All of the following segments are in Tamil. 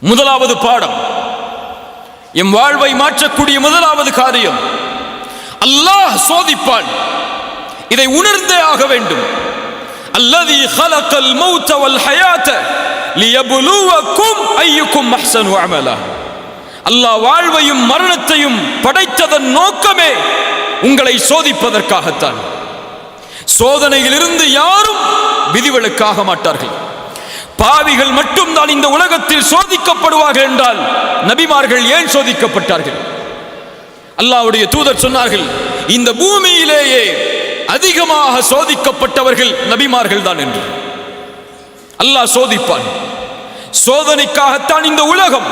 முதலாவது பாடம், எம் வாழ்வை மாற்றக்கூடிய முதலாவது காரியம், அல்லாஹ் சோதிப்பான். இதை உணர்ந்தே ஆக வேண்டும். அல்லதி ஹலகல் மௌத வல் ஹயாத லியப்லுவக்கும் அய்யுக்கும் அஹ்ஸனு அமலா. அல்லாஹ் வாழ்வையும் மரணத்தையும் படைத்ததன் நோக்கமே உங்களை சோதிப்பதற்காகத்தான். சோதனையிலிருந்து யாரும் விதிவிலக்காக மாட்டார்கள். பாவிகள் மட்டும்தான் இந்த உலகத்தில் சோதிக்கப்படுவார்கள் என்றால் நபிமார்கள் ஏன் சோதிக்கப்பட்டார்கள்? அல்லாஹ்வுடைய தூதர் சொன்னார்கள், இந்த பூமியிலேயே அதிகமாக சோதிக்கப்பட்டவர்கள் நபிமார்கள் தான் என்று. அல்லாஹ் சோதிப்பான். சோதனைக்காகத்தான் இந்த உலகம்.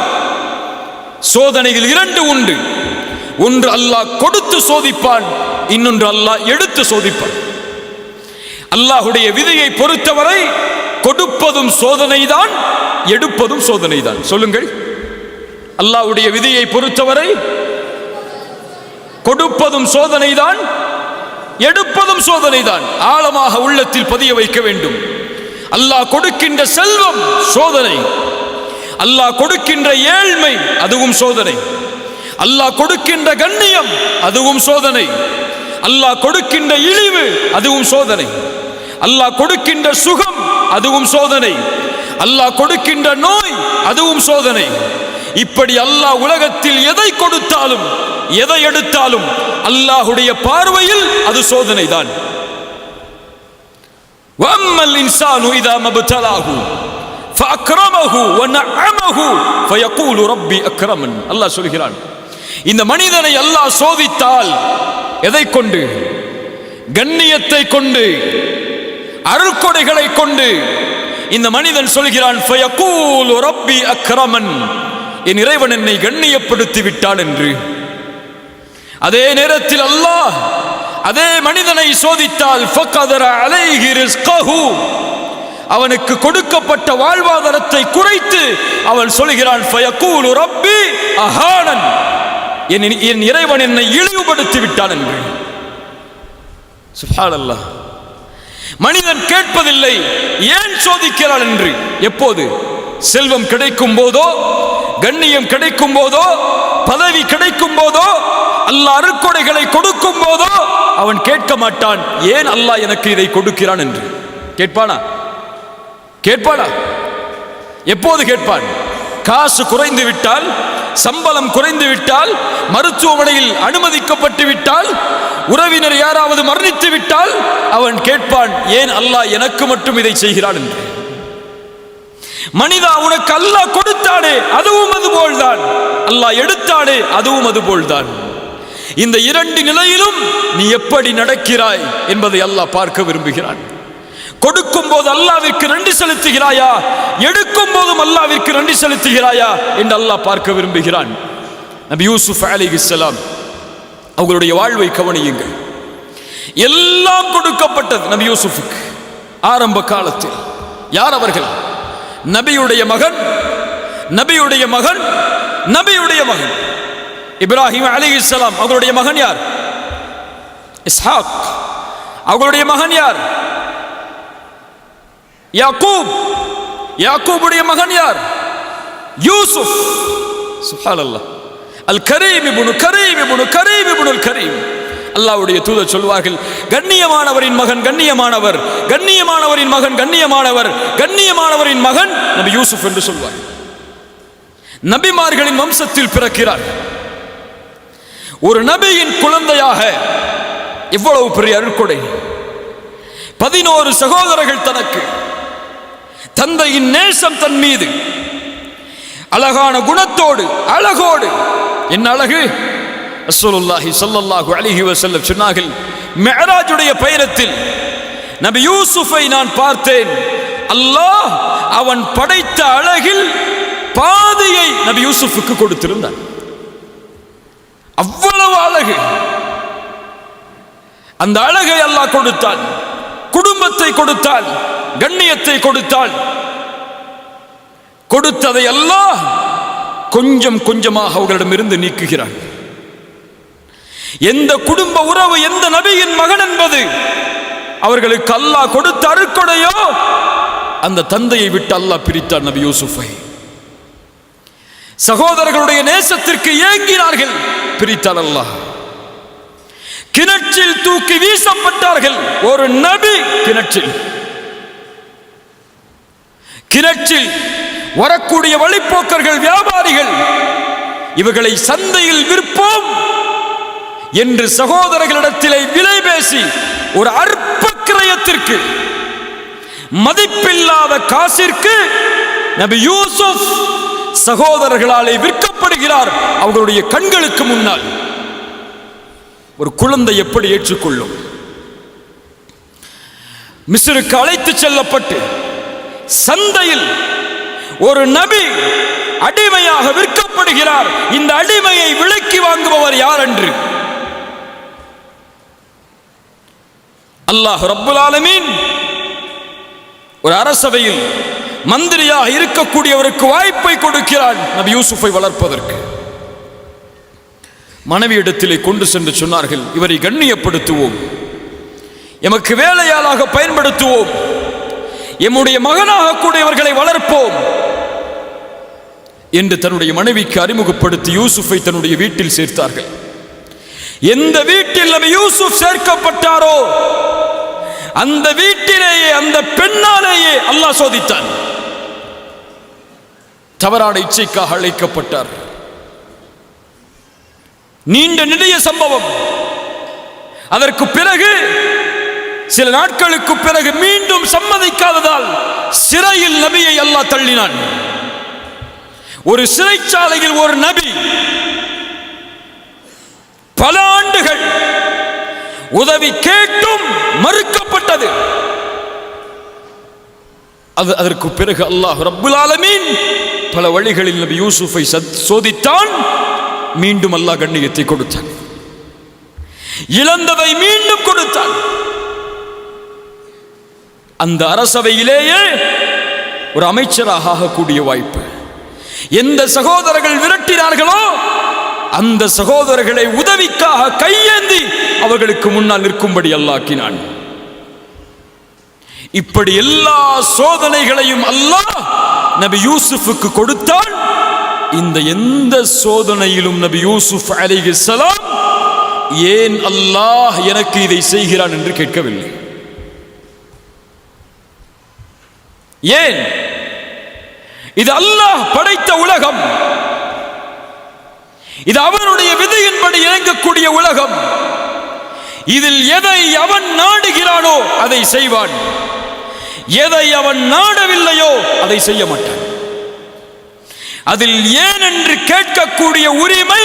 சோதனையில் இரண்டு உண்டு. ஒன்று அல்லாஹ் கொடுத்து சோதிப்பான், இன்னொன்று அல்லாஹ் எடுத்து சோதிப்பான். அல்லாஹ்வுடைய விதியை பொறுத்தவரை கொடுப்பதும் சோதனைதான், எடுப்பதும் சோதனைதான். சொல்லுங்கள், அல்லாஹ்வுடைய விதியை பொறுத்தவரை கொடுப்பதும் சோதனைதான், எடுப்பதும் சோதனைதான். ஆழமாக உள்ளத்தில் பதிய வைக்க வேண்டும். அல்லாஹ் கொடுக்கின்ற செல்வம் சோதனை, அல்லாஹ் கொடுக்கின்ற ஏழ்மை அதுவும் சோதனை, அல்லாஹ் கொடுக்கின்ற கண்ணியம் அதுவும் சோதனை, அல்லாஹ் கொடுக்கின்ற இழிவு அதுவும் சோதனை, அல்லாஹ் கொடுக்கின்ற சுகம் அதுவும் சோதனை, அல்லாஹ் கொடுக்கின்ற நோய் அதுவும் சோதனை. இப்படி அல்லாஹ் உலகத்தில் எதை கொடுத்தாலும் எதை எடுத்தாலும் அல்லாஹ்வுடைய பார்வையில் அது சோதனை தான். வம்மல் இன்சானு இதா மப்தலாஹு ஃபஅக்ரமஹு வநஅமஹு ஃபயகூலு ரப்பி அக்ரமன். அல்லாஹ் சொல்கிறான், இந்த மனிதனை அல்லாஹ் சோதித்தால் எதை கொண்டு? கண்ணியத்தை கொண்டு, அருள்கொடைகளை கொண்டு. இந்த மனிதன் சொல்கிறான், ஃபயகூலு ரப்பி அக்ரமன், என் இறைவன் என்னை கண்ணியப்படுத்தி விட்டான் என்று. அதே நேரத்தில் அல்லாஹ் அதே மனிதனை சோதித்தால் ஃபகதர அலைஹி ரிஸ்கஹு, அவனுக்கு கொடுக்கப்பட்ட வாழ்வாதாரத்தை குறைத்து அவன் சொல்கிறான், ஃபயகூலு ரப்பி அஹானன், என் இறைவன் என்னை இழிவுபடுத்தி விட்டான் என்று. சுப்ஹானல்லாஹ். மனிதன் கேட்பதில்லை ஏன் சோதிக்கிறான் என்று. எப்போது? செல்வம் கிடைக்கும் போதோ, கண்ணியம் கிடைக்கும் போதோ, பதவி கிடைக்கும் போதோ, அல்லாஹ் அருட்கொடைகளை கொடுக்கும் போதோ அவன் கேட்க மாட்டான், ஏன் அல்லாஹ் எனக்கு இதை கொடுக்கிறான் என்று. கேட்பானா? கேட்பானா? எப்போது கேட்பான்? காசு குறைந்து விட்டால், சம்பளம் குறைந்து விட்டால், மருத்துவமனையில் அனுமதிக்கப்பட்டு விட்டால், உறவினர் யாராவது மரணித்து விட்டால் அவன் கேட்பான், ஏன் அல்லாஹ் எனக்கு மட்டும் இதை செய்கிறான் என்று. மனிதா, உனக்கு அல்லாஹ் கொடுத்தானே அதுவும் அதுபோல்தான், அல்லாஹ் எடுத்தானே அதுவும் அதுபோல்தான். இந்த இரண்டு நிலையிலும் நீ எப்படி நடக்கிறாய் என்பதை அல்லாஹ் பார்க்க விரும்புகிறான். கொடுக்கும் போது அல்லாஹ்விற்கு நன்றி செலுத்துகிறாயா, எடுக்கும் போதும் அல்லாஹ்விற்கு நன்றி செலுத்துகிறாயா என்று அல்லாஹ் பார்க்க விரும்புகிறான். நபி யூசுப் அலைஹிஸ்ஸலாம் அவர்களுடைய வாழ்வை கவனியுங்கள். எல்லாம் கொடுக்கப்பட்டது நபி யூசுஃபுக்கு ஆரம்ப காலத்தில். யார் அவர்கள்? நபியுடைய மகன், நபியுடைய மகன், நபியுடைய மகன் இப்ராஹிம் அலைஹிஸ்ஸலாம். அவர்களுடைய மகன் யார்? இஸ்ஹாக். அவர்களுடைய மகன் யார்? யாக்கூப். யாக்கூபுடைய மகன் யார்? யூசுப். சுப்ஹானல்லாஹ். அல் கரீம் இப்னு கரீம் இப்னு கரீம் இப்னுல் கரீம். அல்லாஹ்வுடைய தூதர் சொல்வார்கள், கண்ணியமானவரின் மகன் கண்ணியமானவர், கண்ணியமானவரின் மகன் கண்ணியமானவர், கண்ணியமானவரின் மகன் நபி யூசுப் என்று சொல்வார். நபிமார்களின் வம்சத்தில் பிறக்கிறார். ஒரு நபியின் குழந்தையாக இவ்வளவு பெரிய அருட்கொடை. 11 சகோதரர்கள் தனக்கு. தந்தையின் நேசம் தன் மீது, அழகான குணத்தோடு, அழகோடு. என்ன அழகு! ரசூலுல்லாஹி ஸல்லல்லாஹு அலைஹி வஸல்லம் சொன்னார்கள், மிஅராஜுடைய பயணத்தில் நபி யூசுஃபை நான் பார்த்தேன். அல்லாஹ் அவன் படைத்த அழகில் பாதியை நபி யூசுஃபுக்கு கொடுத்திருந்தான். அவ்வளவு அழகு. அந்த அழகை அல்லாஹ் கொடுத்தான். குடும்பத்தை கொடுத்தான், கண்ணியத்தை கொடுத்தான். கொடுத்ததை அல்லாஹ் கொஞ்சம் கொஞ்சமாக அவர்களிடமிருந்து நீக்குகிறான். எந்த குடும்ப உறவு, எந்த நபியின் மகன் என்பது அவர்களுக்கு அல்லாஹ் கொடுத்த அருட்கொடையோ அந்த தந்தையை விட்டு அல்லாஹ் பிரித்தார் நபி யூசுஃபை. சகோதரர்களுடைய நேசத்திற்கு ஏங்கினார்கள். பிரித்தால் அல்லாஹ். கிணற்றில் தூக்கி வீசப்பட்டார்கள். ஒரு நபி கிணற்றில் வரக்கூடிய வழிப்போக்கர்கள், வியாபாரிகள், இவர்களை சந்தையில் விற்போம் என்று சகோதரர்களிடத்திலே விலை பேசி ஒரு அற்ப கிரயத்திற்கு, மதிப்பில்லாத காசிற்கு நபி யூசுப் சகோதரர்களாலே விற்கப்படுகிறார். அவர்களுடைய கண்களுக்கு முன்னால். ஒரு குழந்தை எப்படி ஏற்றுக்கொள்ளும்? மிஸ்ருக்கு அழைத்து செல்லப்பட்டு சந்தையில் ஒரு நபி அடிமையாக விற்கப்படுகிறார். இந்த அடிமையை விலைக்கு வாங்குபவர் யார் என்று அல்லாஹ் ரப்புல் ஆலமீன் ஒரு அரசவையில் மந்திரியாக இருக்கக்கூடியவருக்கு வாய்ப்பை கொடுக்கிறான் நபி யூசுஃபை வளர்ப்பதற்கு. மனைவியிடத்திலே கொண்டு சென்று சொன்னார்கள், இவரை கண்ணியப்படுத்துவோம், எமக்கு வேலையாளாக பயன்படுத்துவோம், எம்முடைய மகனாக கூடியவர்களை வளர்ப்போம் என்று தன்னுடைய மனைவிக்கு அறிமுகப்படுத்தி யூசுஃபை தன்னுடைய வீட்டில் சேர்த்தார்கள். எந்த வீட்டில் நபி யூசுப் சேர்க்கப்பட்டாரோ அந்த வீட்டிலேயே அந்த பெண்ணாலேயே அல்லாஹ் சோதித்தான். தவறான இச்சைக்காக அழைக்கப்பட்டார். நீண்ட நெடிய சம்பவம். அதற்கு பிறகு சில நாட்களுக்கு பிறகு மீண்டும் சம்மதிக்காததால் சிறையில் நபியை அல்லாஹ் தள்ளினான். ஒரு சிறைச்சாலையில் ஒரு நபி பல ஆண்டுகள் உதவி கேட்டும் மறுக்கப்பட்டது. அதற்கு பிறகு அல்லாஹ் ரப்புல் ஆலமீன் பல வழிகளில் நபி யூசுஃபை சோதித்தான். மீண்டும் அல்லாஹ் கண்ணியத்தை கொடுத்தான். இழந்ததை மீண்டும் கொடுத்தான். அந்த அரசவையிலேயே ஒரு அமைச்சராக ஆகக்கூடிய வாய்ப்பு. எந்த சகோதரர்கள் விரட்டினார்களோ அந்த சகோதரர்களை உதவிக்காக கையேந்தி அவர்களுக்கு முன்னால் நிற்கும்படி அல்லாஹ்க்கினான். இப்படி எல்லா சோதனைகளையும் அல்லாஹ் நபி யூசுஃபுக்கு கொடுத்தான். இந்த எந்த சோதனையிலும் நபி யூசுப் அலைஹிஸ்ஸலாம் ஏன் அல்லாஹ் எனக்கு இதை செய்கிறான் என்று கேட்கவில்லை. ஏன்? இது அல்லாஹ் படைத்த உலகம், இது அவனுடைய விதியின்படி இறங்கக்கூடிய உலகம். இதில் எதை அவன் நாடுகிறானோ அதை செய்வான், எதை அவன் நாடவில்லையோ அதை செய்ய மாட்டான். அதில் ஏன் என்று கேட்கக்கூடிய உரிமை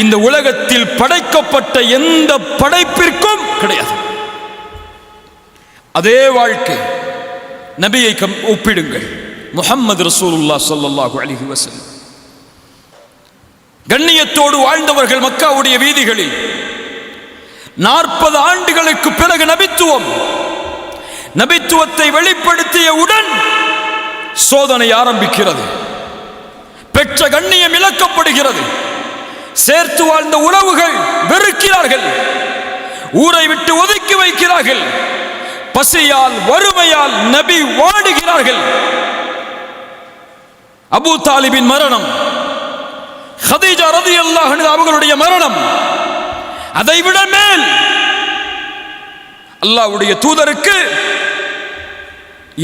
இந்த உலகத்தில் படைக்கப்பட்ட எந்த படைப்பிற்கும் கிடையாது. அதே வாழ்க்கை நபியை ஒப்பிடுங்கள். முஹம்மது ரசூலுல்லாஹ் ஸல்லல்லாஹு அலைஹி வஸல்லம் கண்ணியத்தோடு வாழ்ந்தவர்கள். மக்காவுடைய வீதிகளில் 40 ஆண்டுகளுக்கு பிறகு நபித்துவத்தை வெளிப்படுத்தியவுடன் சோதனை ஆரம்பிக்கிறது. பெற்ற கண்ணியம் இழக்கப்படுகிறது. சேர்த்து வாழ்ந்த உறவுகள் வெறுக்கிறார்கள், ஊரை விட்டு ஒதுக்கி வைக்கிறார்கள். பசியால் வறுமையால் நபி வாடுகிறார்கள். அபூ தாலிபின் மரணம், ஹதீஜா ரலியல்லாஹு அன்ஹா அவர்களுடைய மரணம், அதைவிட மேல் அல்லாஹ்வுடைய தூதருக்கு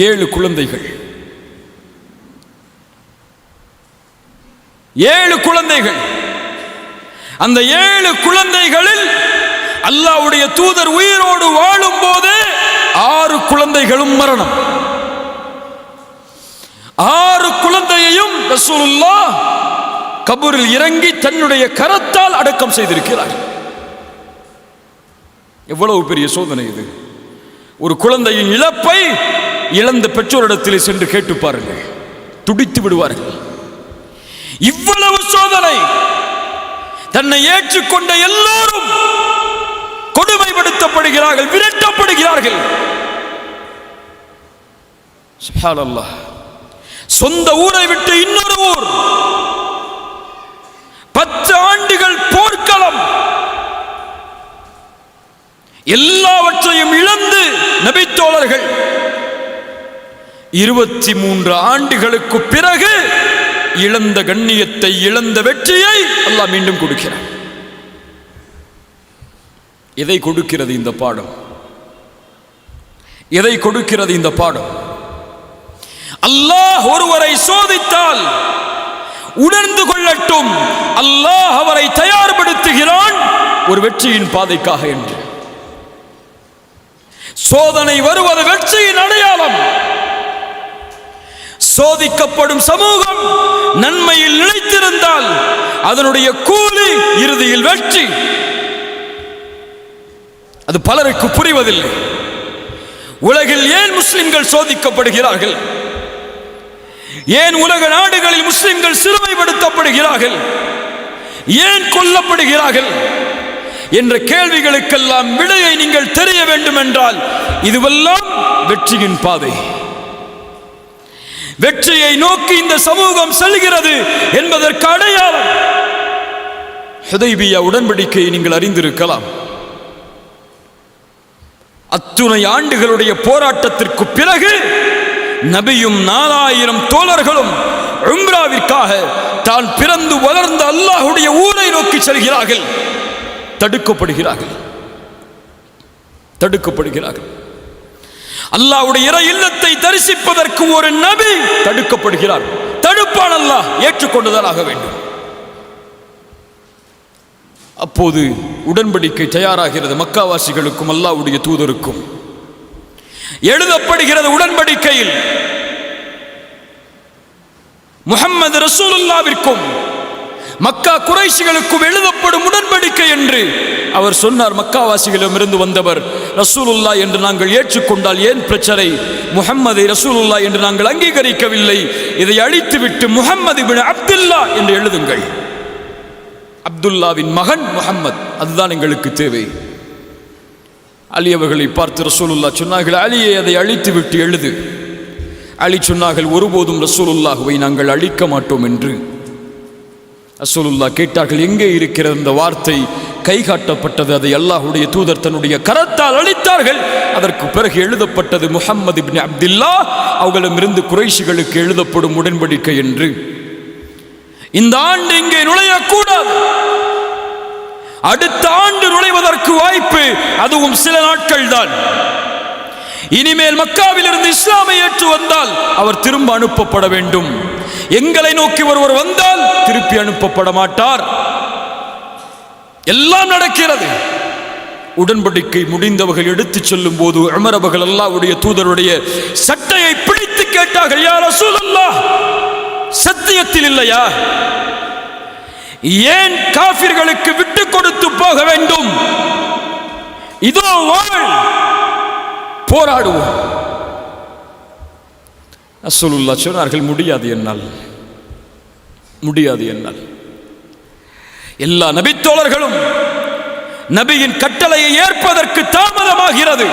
7 குழந்தைகள். 7 குழந்தைகள். அந்த 7 குழந்தைகளில் அல்லாஹ்வுடைய தூதர் உயிரோடு வாழும் போது 6 குழந்தைகளும் மரணம். 6 குழந்தையையும் ரசூலுல்லாஹ் கபூரில் இறங்கி தன்னுடைய கரத்தால் அடக்கம் செய்திருக்கிறார். எவ்வளவு பெரிய சோதனை இது! ஒரு குழந்தையின் இழப்பை இழந்த பெற்றோரிடத்திலே சென்று கேட்டு பாருங்கள், துடித்து விடுவார்கள். இவ்வளவு சோதனை. தன்னை ஏற்றுக்கொண்ட எல்லோரும் கொடுமைப்படுத்தப்படுகிறார்கள், விரட்டப்படுகிறார்கள். சுப்ஹானல்லாஹ். சொந்த ஊரை விட்டு இன்னொரு ஊர், 10 ஆண்டுகள் போர்க்களம், எல்லாவற்றையும் இழந்து நபித்தோழர்கள் 23 ஆண்டுகளுக்கு பிறகு இழந்த கண்ணியத்தை, இழந்த வெற்றியை அல்லாஹ் மீண்டும் கொடுக்கிறார். எதை கொடுக்கிறது இந்த பாடம்? எதை கொடுக்கிறது இந்த பாடம்? அல்லாஹ் ஒருவரை சோதித்தால் உணர்ந்து கொள்ளட்டும், அல்லாஹ் அவரை தயார்படுத்துகிறான் ஒரு வெற்றியின் பாதைக்காக என்று. சோதனை வருவது வெற்றியின் அடையாளம். சோதிக்கப்படும் சமூகம் நன்மையில் நிலைத்திருந்தால் அதனுடைய கூலி இறுதியில் வெற்றி. அது பலருக்கு புரிவதில்லை. உலகில் ஏன் முஸ்லிம்கள் சோதிக்கப்படுகிறார்கள்? ஏன் உலக நாடுகளில் முஸ்லிம்கள் சிறுமைப்படுத்தப்படுகிறார்கள்? ஏன் கொல்லப்படுகிறார்கள் என்ற கேள்விகளுக்கெல்லாம் விடையை நீங்கள் தெரிய வேண்டும் என்றால் இதுவெல்லாம் வெற்றியின் பாதை. வெற்றியை நோக்கி இந்த சமூகம் செல்கிறது என்பதற்கு அடையாளம் ஹுதைபியா உடன்படிக்கையை நீங்கள் அறிந்திருக்கலாம். அத்துணை ஆண்டுகளுடைய போராட்டத்திற்கு பிறகு நபியும் 4000 தோழர்களும் உம்ராவிற்காக தான் பிறந்து வளர்ந்த அல்லாஹ்வுடைய ஊரை நோக்கி செல்கிறார்கள். தடுக்கப்படுகிறார்கள். அல்லாஹ்வுடைய இறை இல்லத்தை தரிசிப்பதற்கு ஒரு நபி தடுக்கப்படுகிறார். தடுப்பான் அல்லாஹ், ஏற்றுக்கொண்டுதான் ஆக வேண்டும். அப்போது உடன்படிக்கை தயாராகிறது. மக்காவாசிகளுக்கும் அல்லாஹ்வுடைய தூதருக்கும் எழுதப்படுகிறது. உடன்படிக்கையில் முஹம்மது ரசூலுல்லாவிற்கும் மக்கா குறைஷிகளுக்கும் எழுதப்படும் உடன்படிக்கை என்று அவர் சொன்னார். மக்காவாசிகளிடமிருந்து வந்தவர் ரசூலுல்லாஹ் என்று நாங்கள் ஏற்றுக்கொண்டால் ஏன் பிரச்சனை? முஹம்மதை ரசூலுல்லாஹ் என்று நாங்கள் அங்கீகரிக்கவில்லை. இதை அழித்துவிட்டு முஹம்மது இப்னு அப்துல்லா என்று எழுதுங்கள். அப்துல்லாவின் மகன் முஹம்மது, அதுதான் எங்களுக்கு தேவை. அலி அவர்களை பார்த்து ரசூலுல்லாஹ் சொன்னார்கள், அலியை அதை அழித்து விட்டு எழுது. அலி சொன்னார்கள், ஒருபோதும் ரசூலுல்லாஹ்வை நாங்கள் அழிக்க மாட்டோம் என்று. ரசூலுல்லாஹ் கேட்டார்கள், எங்கே இருக்கிறது அந்த வார்த்தை? கை காட்டப்பட்டது. அதை அல்லாஹ்வுடைய தூதர் தன்னுடைய கரத்தால் அழித்தார்கள். அதற்கு பிறகு எழுதப்பட்டது முஹம்மது இப்னு அப்துல்லா, அவர்களிடமிருந்து குறைஷிகளுக்கு எழுதப்படும் உடன்படிக்கை என்று. இந்த ஆண்டு இங்கே நுழையக்கூடாது. அடுத்த ஆண்டு நுழைவதற்கு வாய்ப்பு, அதுவும் சில நாட்கள் தான். இனிமேல் மக்காவில் இருந்து இஸ்லாமை ஏற்று வந்தால் அவர் திரும்ப அனுப்பப்பட வேண்டும். எங்களை நோக்கி ஒருவர் வந்தால் திருப்பி அனுப்பப்பட மாட்டார். எல்லாம் நடக்கிறது. உடன்படிக்கை முடிந்தவர்கள் எடுத்துச் செல்லும் போது உமர் அவர்கள் அல்லாஹ்வுடைய தூதருடைய சட்டையை பிடித்து கேட்டார்கள், யா ரசூலல்லாஹ், சத்தியத்தில் இல்லையா? ஏன் காஃபிர்களுக்கு விட்டு கொடுத்து போக வேண்டும்? இதோ வாழ், போராடுவோம். ரசூலுல்லாஹ் சொன்னார்கள், முடியாது என்னால். எல்லா நபித்தோழர்களும் நபியின் கட்டளையை ஏற்பதற்கு தாமதமாகிறது.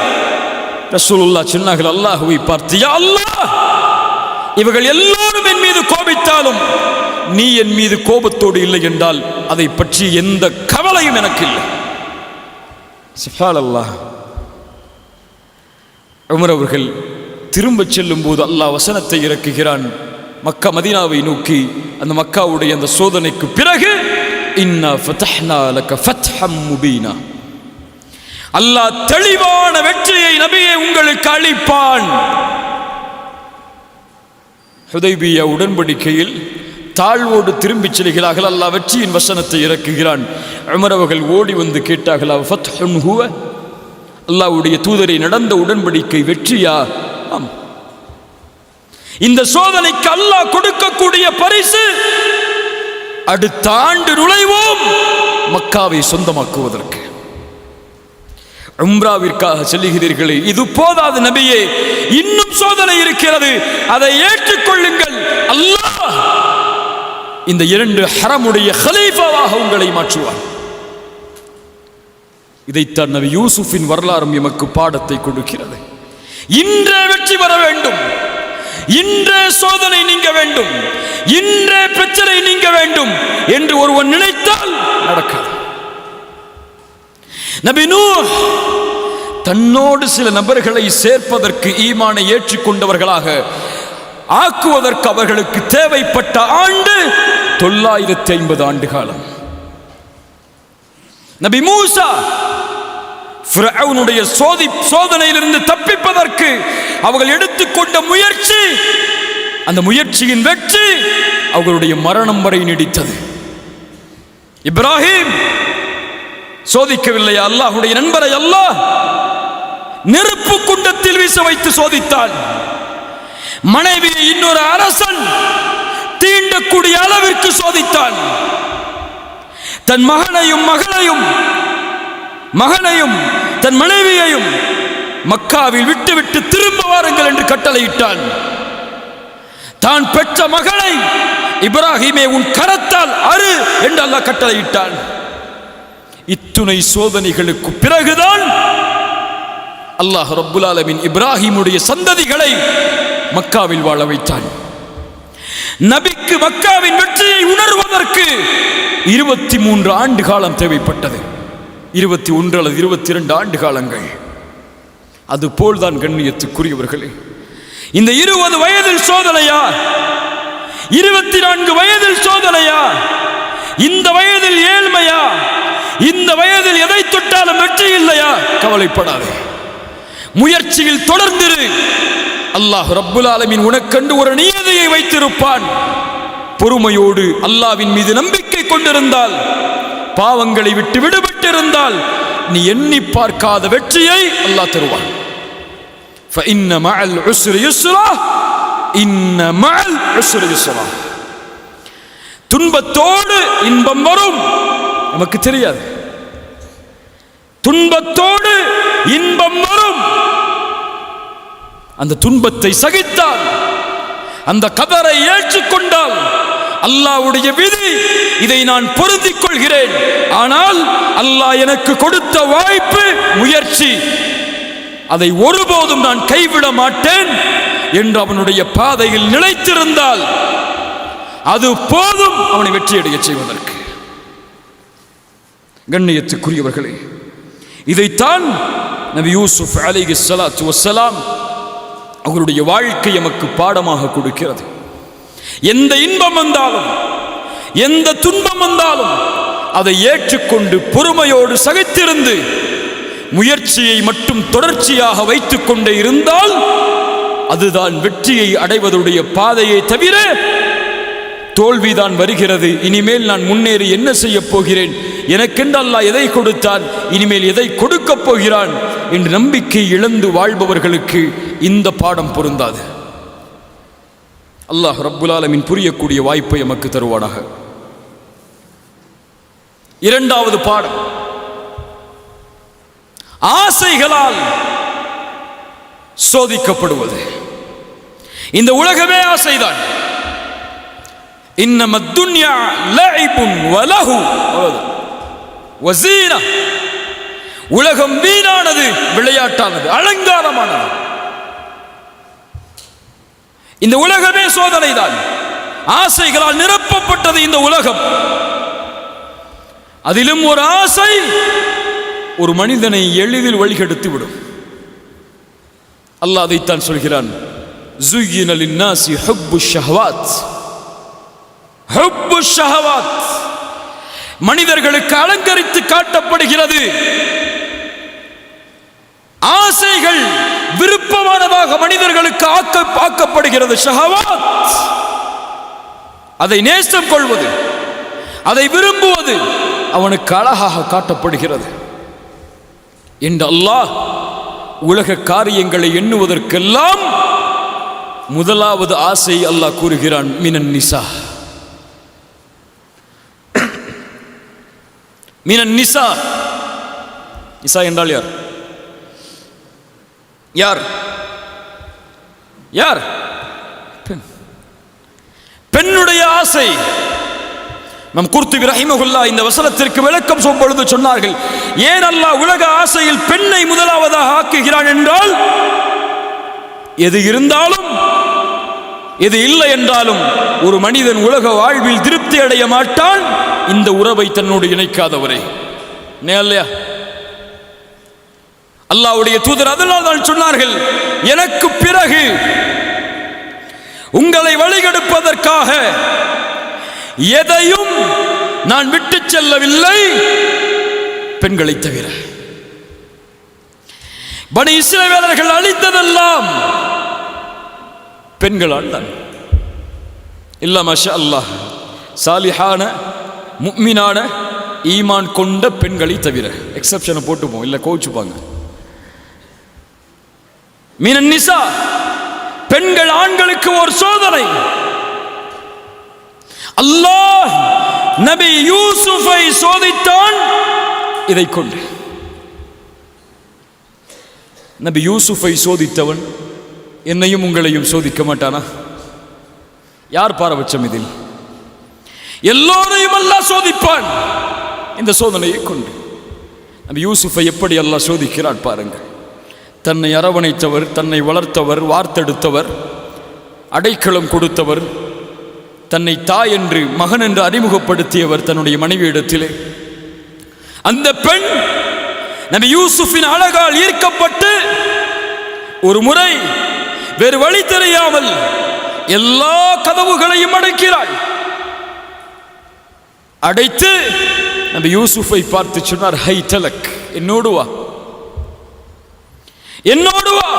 ரசூலுல்லாஹ் சொன்னார்கள் அல்லாஹ்வை பார்த்து, யா அல்லாஹ், இவர்கள் எல்லோரும் என் மீது கோபித்தாலும் நீ என் மீது கோபத்தோடு இல்லை என்றால் அதை பற்றி எந்த கவலையும் எனக்கு இல்லை. சுப்ஹானல்லாஹ். உமர் அவர்கள் திரும்ப செல்லும் போது அல்லாஹ் வசனத்தை இறக்குகிறான் மக்கா மதீனாவை நோக்கி. அந்த மக்காவுடைய அந்த சோதனைக்கு பிறகு இன்னா ஃபதஹ்னா லக ஃபத்ஹம் முபீனா, அல்லாஹ் தெளிவான வெற்றியை நபியே உங்களுக்கு அளிப்பான். ஹுதைபியா உடன்படிக்கையில் தாழ்வோடு திரும்பி செல்கிறார்கள். அல்லாஹ் வெற்றியின் வசனத்தை இறக்குகிறான். உமர் அவர்கள் ஓடி வந்து கேட்டார்கள், ஃபத்ஹுன் ஹுவ, அல்லாஹ்வுடைய தூதரை நடந்த உடன்படிக்கை வெற்றியா? ஆம். இந்த சோதனைக்கு அல்லாஹ் கொடுக்கக்கூடிய பரிசு அடுத்த ஆண்டு நுழைவோம் மக்காவை சொந்தமாக்குவதற்கு. உம்ராவிற்காக செல்லுகிறீர்களே, இது போதாது நபியே, இன்னும் சோதனை இருக்கிறது, அதை ஏற்றுக்கொள்ளுங்கள். அல்லாஹ் இந்த 2 ஹரமுடைய ஹலீஃபாவாக உங்களை மாற்றுவார். இதைத்தான் நபி யூசுஃபின் வரலாறும் எமக்கு பாடத்தை கொடுக்கிறது. இன்றே வெற்றி வர வேண்டும், இன்றே சோதனை நீங்க வேண்டும், இன்றே பிரச்சனை நீங்க வேண்டும் என்று ஒருவன் நினைத்தால் நடக்காது. நபி நூஹ் தன்னோடு சில நபர்களை சேர்ப்பதற்கு ஈமானை ஏற்றுக்கொண்டவர்களாக ஆக்குவதற்கு அவர்களுக்கு தேவைப்பட்ட ஆண்டு 950 ஆண்டு காலம். நபி மூசா ஃபிரௌனுடைய சோதனையிலிருந்து தப்பிப்பதற்கு அவர்கள் எடுத்துக்கொண்ட முயற்சி, அந்த முயற்சியின் வெற்றி அவர்களுடைய மரணம் வரை நீடித்தது. இப்ராஹிம் சோதிக்கவில்லையா அல்லாஹ்வுடைய நண்பரை? அல்லாஹ் நெருப்பு குண்டத்தில் வீச வைத்து சோதித்தான். மனைவியை இன்னொரு அரசன் தீண்டக்கூடிய அளவிற்கு சோதித்தான். தன் மகனையும் தன் மனைவியையும் மக்காவில் விட்டுவிட்டு திரும்ப வாருங்கள் என்று கட்டளையிட்டான். தான் பெற்ற மகளை இப்ராஹிமே உன் கரத்தால் அறு என்று அல்லாஹ் கட்டளையிட்டான். இத்துணை சோதனைகளுக்கு பிறகுதான் அல்லாஹ் ரப்புல் ஆலமீன் இப்ராஹிமுடைய சந்ததிகளை மக்காவில் வாழ வைத்தான். நபிக்கு மக்காவின் வெற்றியை உணர்வதற்கு 23 ஆண்டு காலம் தேவைப்பட்டது. 21 அல்லது 22 ஆண்டு காலங்கள். அதுபோல்தான் கண்ணியத்துக்குரியவர்களே, இந்த 20 வயதில் சோதனையா, 24 வயதில் சோதனையா, இந்த வயதில் ஏழ்மையா, இந்த வயதில் எதை தொட்டாலும் வெற்றி இல்லையா? கவலைப்படாதே, முயற்சியில் தொடர்ந்திரு. அல்லாஹ் ரப்புல் ஆலமீன் உனக்கென்று ஒரு நியதியை வைத்திருப்பான். பொறுமையோடு அல்லாஹ்வின் மீது நம்பிக்கை கொண்டிருந்தால், பாவங்களை விட்டு விடுபட்டிருந்தால், நீ எண்ணி பார்க்காத வெற்றியை அல்லாஹ் தருவான். فإن مع العسر يسرا إن مع العسر يسرا. துன்பத்தோடு இன்பம் வரும், நமக்கு தெரியாது. துன்பத்தோடு இன்பம் வரும். அந்த துன்பத்தை சகித்தால், அந்த கதரை ஏற்றுக்கொண்டால், அல்லாஹ்வுடைய விதி, இதை நான் பொருந்திக் கொள்கிறேன், ஆனால் அல்லாஹ் எனக்கு கொடுத்த வாய்ப்பு, முயற்சி, அதை ஒருபோதும் நான் கைவிட மாட்டேன் என்று அவனுடைய பாதையில் நிலைத்திருந்தால் அது போதும் அவனை வெற்றியடைய செய்வதற்கு. கண்ணியத்துக்குரியவர்களே, இதைத்தான் நபி யூசுப் அலைஹிஸ்ஸலாத்து வஸ்ஸலாம் அவருடைய வாழ்க்கை நமக்கு பாடமாக கொடுக்கிறது. எந்த இன்பம் வந்தாலும், எந்த துன்பம் வந்தாலும் அதை ஏற்றுக்கொண்டு பொறுமையோடு சகித்திருந்து முயற்சியை மட்டும் தொடர்ச்சியாக வைத்துக் கொண்டே இருந்தால் அதுதான் வெற்றியை அடைவதுடைய பாதையை தவிர தோல்விதான் வருகிறது. இனிமேல் நான் முன்னேறி என்ன செய்ய போகிறேன், எனக்கென்று அல்லாஹ் எதை கொடுத்தான், இனிமேல் எதை கொடுக்கப் போகிறான் என்று நம்பிக்கை இழந்து வாழ்பவர்களுக்கு இந்த பாடம் பொருந்தாது. அல்லாஹ் ரப்புல் ஆலமீன் புரியக்கூடிய வாய்ப்பை நமக்கு தருவானாக. இரண்டாவது பாடம், ஆசைகளால் சோதிக்கப்படுவது. இந்த உலகமே ஆசைதான். இன்னம துன்யா லஇபுன் வலஹு வஸீனா. உலகம் வீணானது, விளையாட்டானது, அலங்காரமானது. இந்த உலகமே சோதனைதான். ஆசைகளால் நிரப்பப்பட்டது இந்த உலகம். அதிலும் ஒரு ஆசை ஒரு மனிதனை எளிதில் வழிகெடுத்து விடும். அல்லாஹ் அதைத்தான் சொல்கிறான், زُيِّنَ لِلنَّاسِ حُبُّ الشَّهَوَاتِ. ஹுப்பு ஷஹவாத் மனிதர்களுக்கு அலங்கரித்து காட்டப்படுகிறது. ஆசைகள் விருப்பமானதாக மனிதர்களுக்கு ஆக்கப்படுகிறது. ஷஹவாத், அதை நேசம் கொள்வது, அதை விரும்புவது அவனுக்கு அழகாக காட்டப்படுகிறது என்று அல்லாஹ் உலக காரியங்களை எண்ணுவதற்கெல்லாம் முதலாவது ஆசை அல்லாஹ் கூறுகிறான், மினன் நிசா. மினன் நிசா. நிசா என்றால் யார்? யார்? யார்? பெண். பெண்ணுடைய ஆசை. நம் குர்துபி ரஹிமஹுல்லாஹ் இந்த வசனத்திற்கு விளக்கம் சொல்லும் பொழுது சொன்னார்கள், ஏன் அல்லாஹ் உலக ஆசையில் பெண்ணை முதலாவதாக ஆக்குகிறான் என்றால், எது இருந்தாலும் எது இல்லை என்றாலும் ஒரு மனிதன் உலக வாழ்வில் திருப்தி அடைய மாட்டான் இந்த உறவை தன்னோடு இணைக்காதவரை. இல்லையா? அல்லாஹ்வுடைய தூதர் அதனால் தான் சொன்னார்கள், எனக்கு பிறகு உங்களை வழிகெடுப்பதற்காக எதையும் நான் விட்டு செல்லவில்லை, பெண்களை தவிர. பனி இஸ்ரவேலர்கள் அழித்ததெல்லாம் பெண்களால் தான். இல்ல மாஷா அல்லாஹ், சாலிஹான முஃமினான ஈமான் கொண்ட பெண்களை தவிர. எக்ஸெப்ஷனை போட்டுப்போம், இல்ல கோச்சுப்பாங்க. மீனன் நிசா, பெண்கள் ஆண்களுக்கு ஒரு சோதனை. அல்லாஹ் நபி யூசுஃபை சோதித்தான் இதை கொண்டு. நபி யூசுஃபை சோதித்தவன் என்னையும் உங்களையும் சோதிக்க மாட்டானா? யார் பாரபட்சம் இதில்? எல்லோரையும் அல்லாஹ் சோதிப்பான் இந்த சோதனையை கொண்டு. நபி யூசுஃபை எப்படி அல்லாஹ் சோதிக்கிறான் பாருங்கள். தன்னை அரவணைத்தவர், தன்னை வளர்த்தவர், வார்த்தெடுத்தவர், அடைக்கலம் கொடுத்தவர், தன்னை தாய் என்று மகன் என்று அறிமுகப்படுத்தியவர் தன்னுடைய மனைவியிடத்திலே. அந்த பெண் நபி யூசுஃபின் அழகால் ஈர்க்கப்பட்டு ஒரு முறை வேறு வழி தெரியாமல் எல்லா கதவுகளையும் அடைக்கிறாள். அடைத்து நபி யூசுஃபை பார்த்து சொன்னார், ஹை தலக், என்னோடு வா, என்னோடு வா.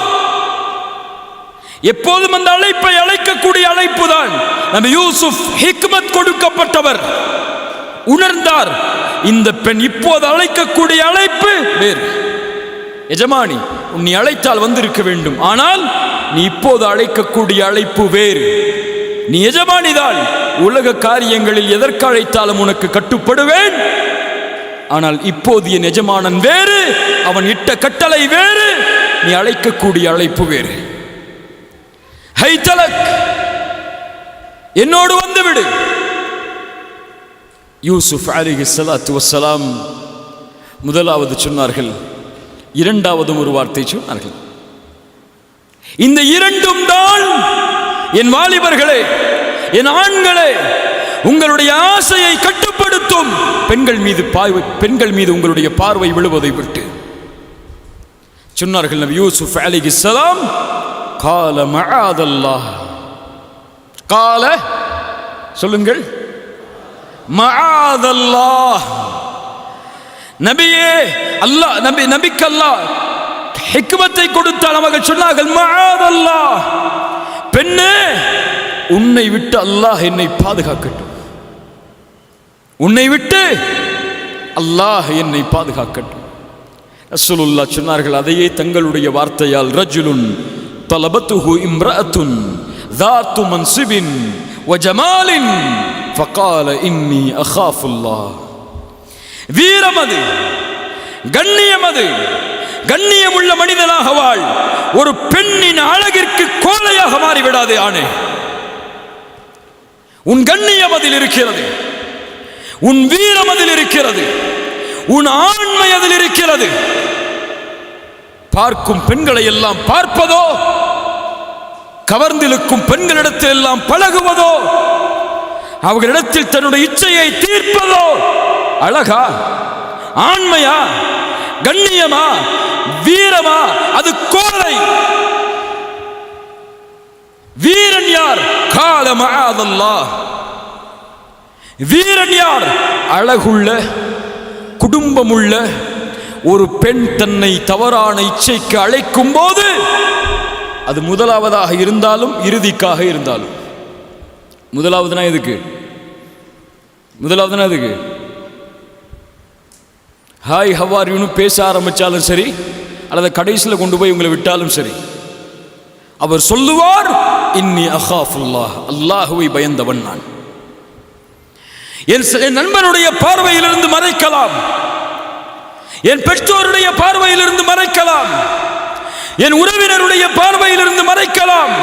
எப்போதும் அந்த அழைப்பை அழைக்கக்கூடிய அழைப்பு தான். நபி யூசுப் ஹிக்மத் கொடுக்கப்பட்டவர், உணர்ந்தார் இந்த பெண் இப்போது அழைக்கக்கூடிய அழைப்பு வேறு. எஜமானி, நீ அழைத்தால் வந்திருக்க வேண்டும், ஆனால் நீ இப்போது அழைக்கக்கூடிய அழைப்பு வேறு. நீ எஜமானிதான், உலக காரியங்களில் எதற்கு அழைத்தாலும் உனக்கு கட்டுப்படுவேன். ஆனால் இப்போது என் எஜமானன் வேறு, அவன் இட்ட கட்டளை வேறு, நீ அழைக்கக்கூடிய அழைப்பு வேறு. ஹை தலக், என்னோடு வந்துவிடு. யூசுப் அலைஹிஸ்ஸலாத்து வஸ்ஸலாம் முதலாவது சொன்னார்கள், இரண்டாவதும் ஒரு வார்த்தை சொன்னார்கள். இந்த இரண்டும் தான் என் வாலிபர்களே, என் ஆண்களே, உங்களுடைய ஆசையை கட்டுப்படுத்தும். பெண்கள் மீது உங்களுடைய பார்வை விழுவதை விட்டு சொன்னார்கள் நபி யூசுப் அலைஹிஸ்ஸலாம், கால மஆதல்லாஹ். கால சொல்லுங்கள், மஆதல்லாஹ். நபியே, அல்லாஹ் நபிக்கு அல்லாஹ் ஹிக்மத்தை கொடுத்தால் அவர்கள் சொன்னார்கள், மஆதல்லாஹ், பெண்ணே, உன்னை விட்டு அல்லாஹ் என்னை பாதுகாக்கட்டும், உன்னை விட்டு அல்லாஹ் என்னை பாதுகாக்கட்டும். ரசூலுல்லாஹ் சொன்னார்கள் அதையே தங்களுடைய வார்த்தையால், ரஜுலுன் தலபத்துஹு இம்ரஅத்துன் ذات منصب وجمال فقال إني أخاف الله. வீரமது, கண்ணியமது, கண்ணியமுள்ள மனிதனாக வாழ். ஒரு பெண்ணின் அழகிற்கு கோலையாக மாறிவிடாதே ஆணே. உன் கண்ணியம் அதில் இருக்கிறது, உன் வீரம் அதில் இருக்கிறது, உன் ஆண்மை அதில் இருக்கிறது. பார்க்கும் பெண்களை எல்லாம் பார்ப்பதோ, கவர்ந்திருக்கும் பெண்களிடத்தில் எல்லாம் பழகுவதோ, அவர்களிடத்தில் தன்னுடைய இச்சையை தீர்ப்பதோ அழகா, ஆண்மையா, கண்ணியமா, வீரமா? அது கோலை. வீரன் யார்? கால மஆதல்லாஹ். வீரன் யார்? அழகுள்ள, குடும்பமுள்ள ஒரு பெண் தன்னை தவறான இச்சைக்கு அழைக்கும் போது, அது முதலாவதாக இருந்தாலும் இறுதிக்காக இருந்தாலும். முதலாவதுனா எதுக்கு? முதலாவதுனா எதுக்கு? ஹாய் ஹவ் ஆர் யூன்னு பேச ஆரம்பித்தாலும் சரி, அல்லது கடைசியில் கொண்டு போய் உங்களை விட்டாலும் சரி, அவர் சொல்லுவார், இன்னி அகாஃபுல்லாஹ், அல்லாஹுவை பயந்தவன் நான். என் நண்பனுடைய பார்வையிலிருந்து மறைக்கலாம், என் பெற்றோருடைய பார்வையிலிருந்து மறைக்கலாம், என் உறவினருடைய பார்வையிலிருந்து மறைக்கலாம்,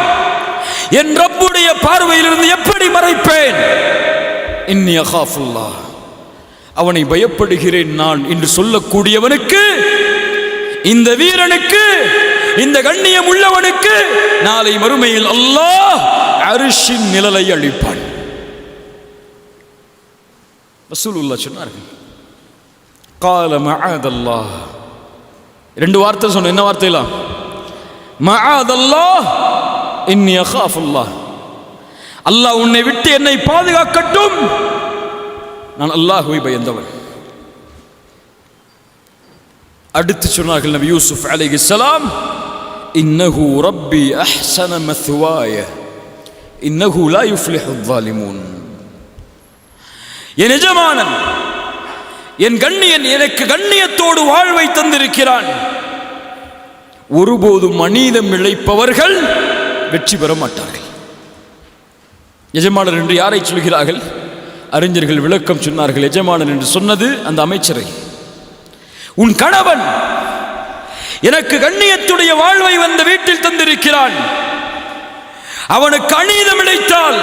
என் ரப்புடைய பார்வையிலிருந்து எப்படி மறைப்பேன்? இன்னி அகாஃபுல்லாஹ், அவனை பயப்படுகிறேன் நான் என்று சொல்லக்கூடியவனுக்கு, இந்த வீரனுக்கு, இந்த கண்ணியம் உள்ளவனுக்கு நாளை மறுமையில் அல்லாஹ் அர்ஷின் நிழலை அளிப்பான். ரசூலுல்லாஹ் சொன்னார்கள், கால மஆதல்லாஹ். ரெண்டு வார்த்தை சொன்ன, என்ன வார்த்தைலாம்? மஆதல்லாஹ், இன்னி அகாஃபுல்லாஹ். அல்லாஹ் உன்னை விட்டு என்னை பாதுகாக்கட்டும், நான் அல்லாஹ்வை பயந்தவன். அடுத்து சொன்னார்கள் நபி யூசுப் அலைஹிஸ்ஸலாம், இன்னஹு ரப்பி அஹ்ஸன மத்வாய இன்னஹு லா யுஃப்லிஹுல் ஸாலிமூன். என் எஜமானன், என் கண்ணியன் எனக்கு கண்ணியத்தோடு வாழ்வை தந்திருக்கிறான். ஒருபோதும் அநீதம் இழைப்பவர்கள் வெற்றி பெற மாட்டார்கள். எஜமானர் என்று யாரை சொல்கிறார்கள்? அறிஞர்கள் விளக்கம் சொன்னார்கள். எஜமானன் என்று சொன்னது அந்த அமைச்சரை. உன் கணவன் எனக்கு கண்ணியத்துடைய வாழ்வை வந்த வீட்டில் தந்திருக்கிறான். அவனுக்கு அநீதம் இழைத்தால்,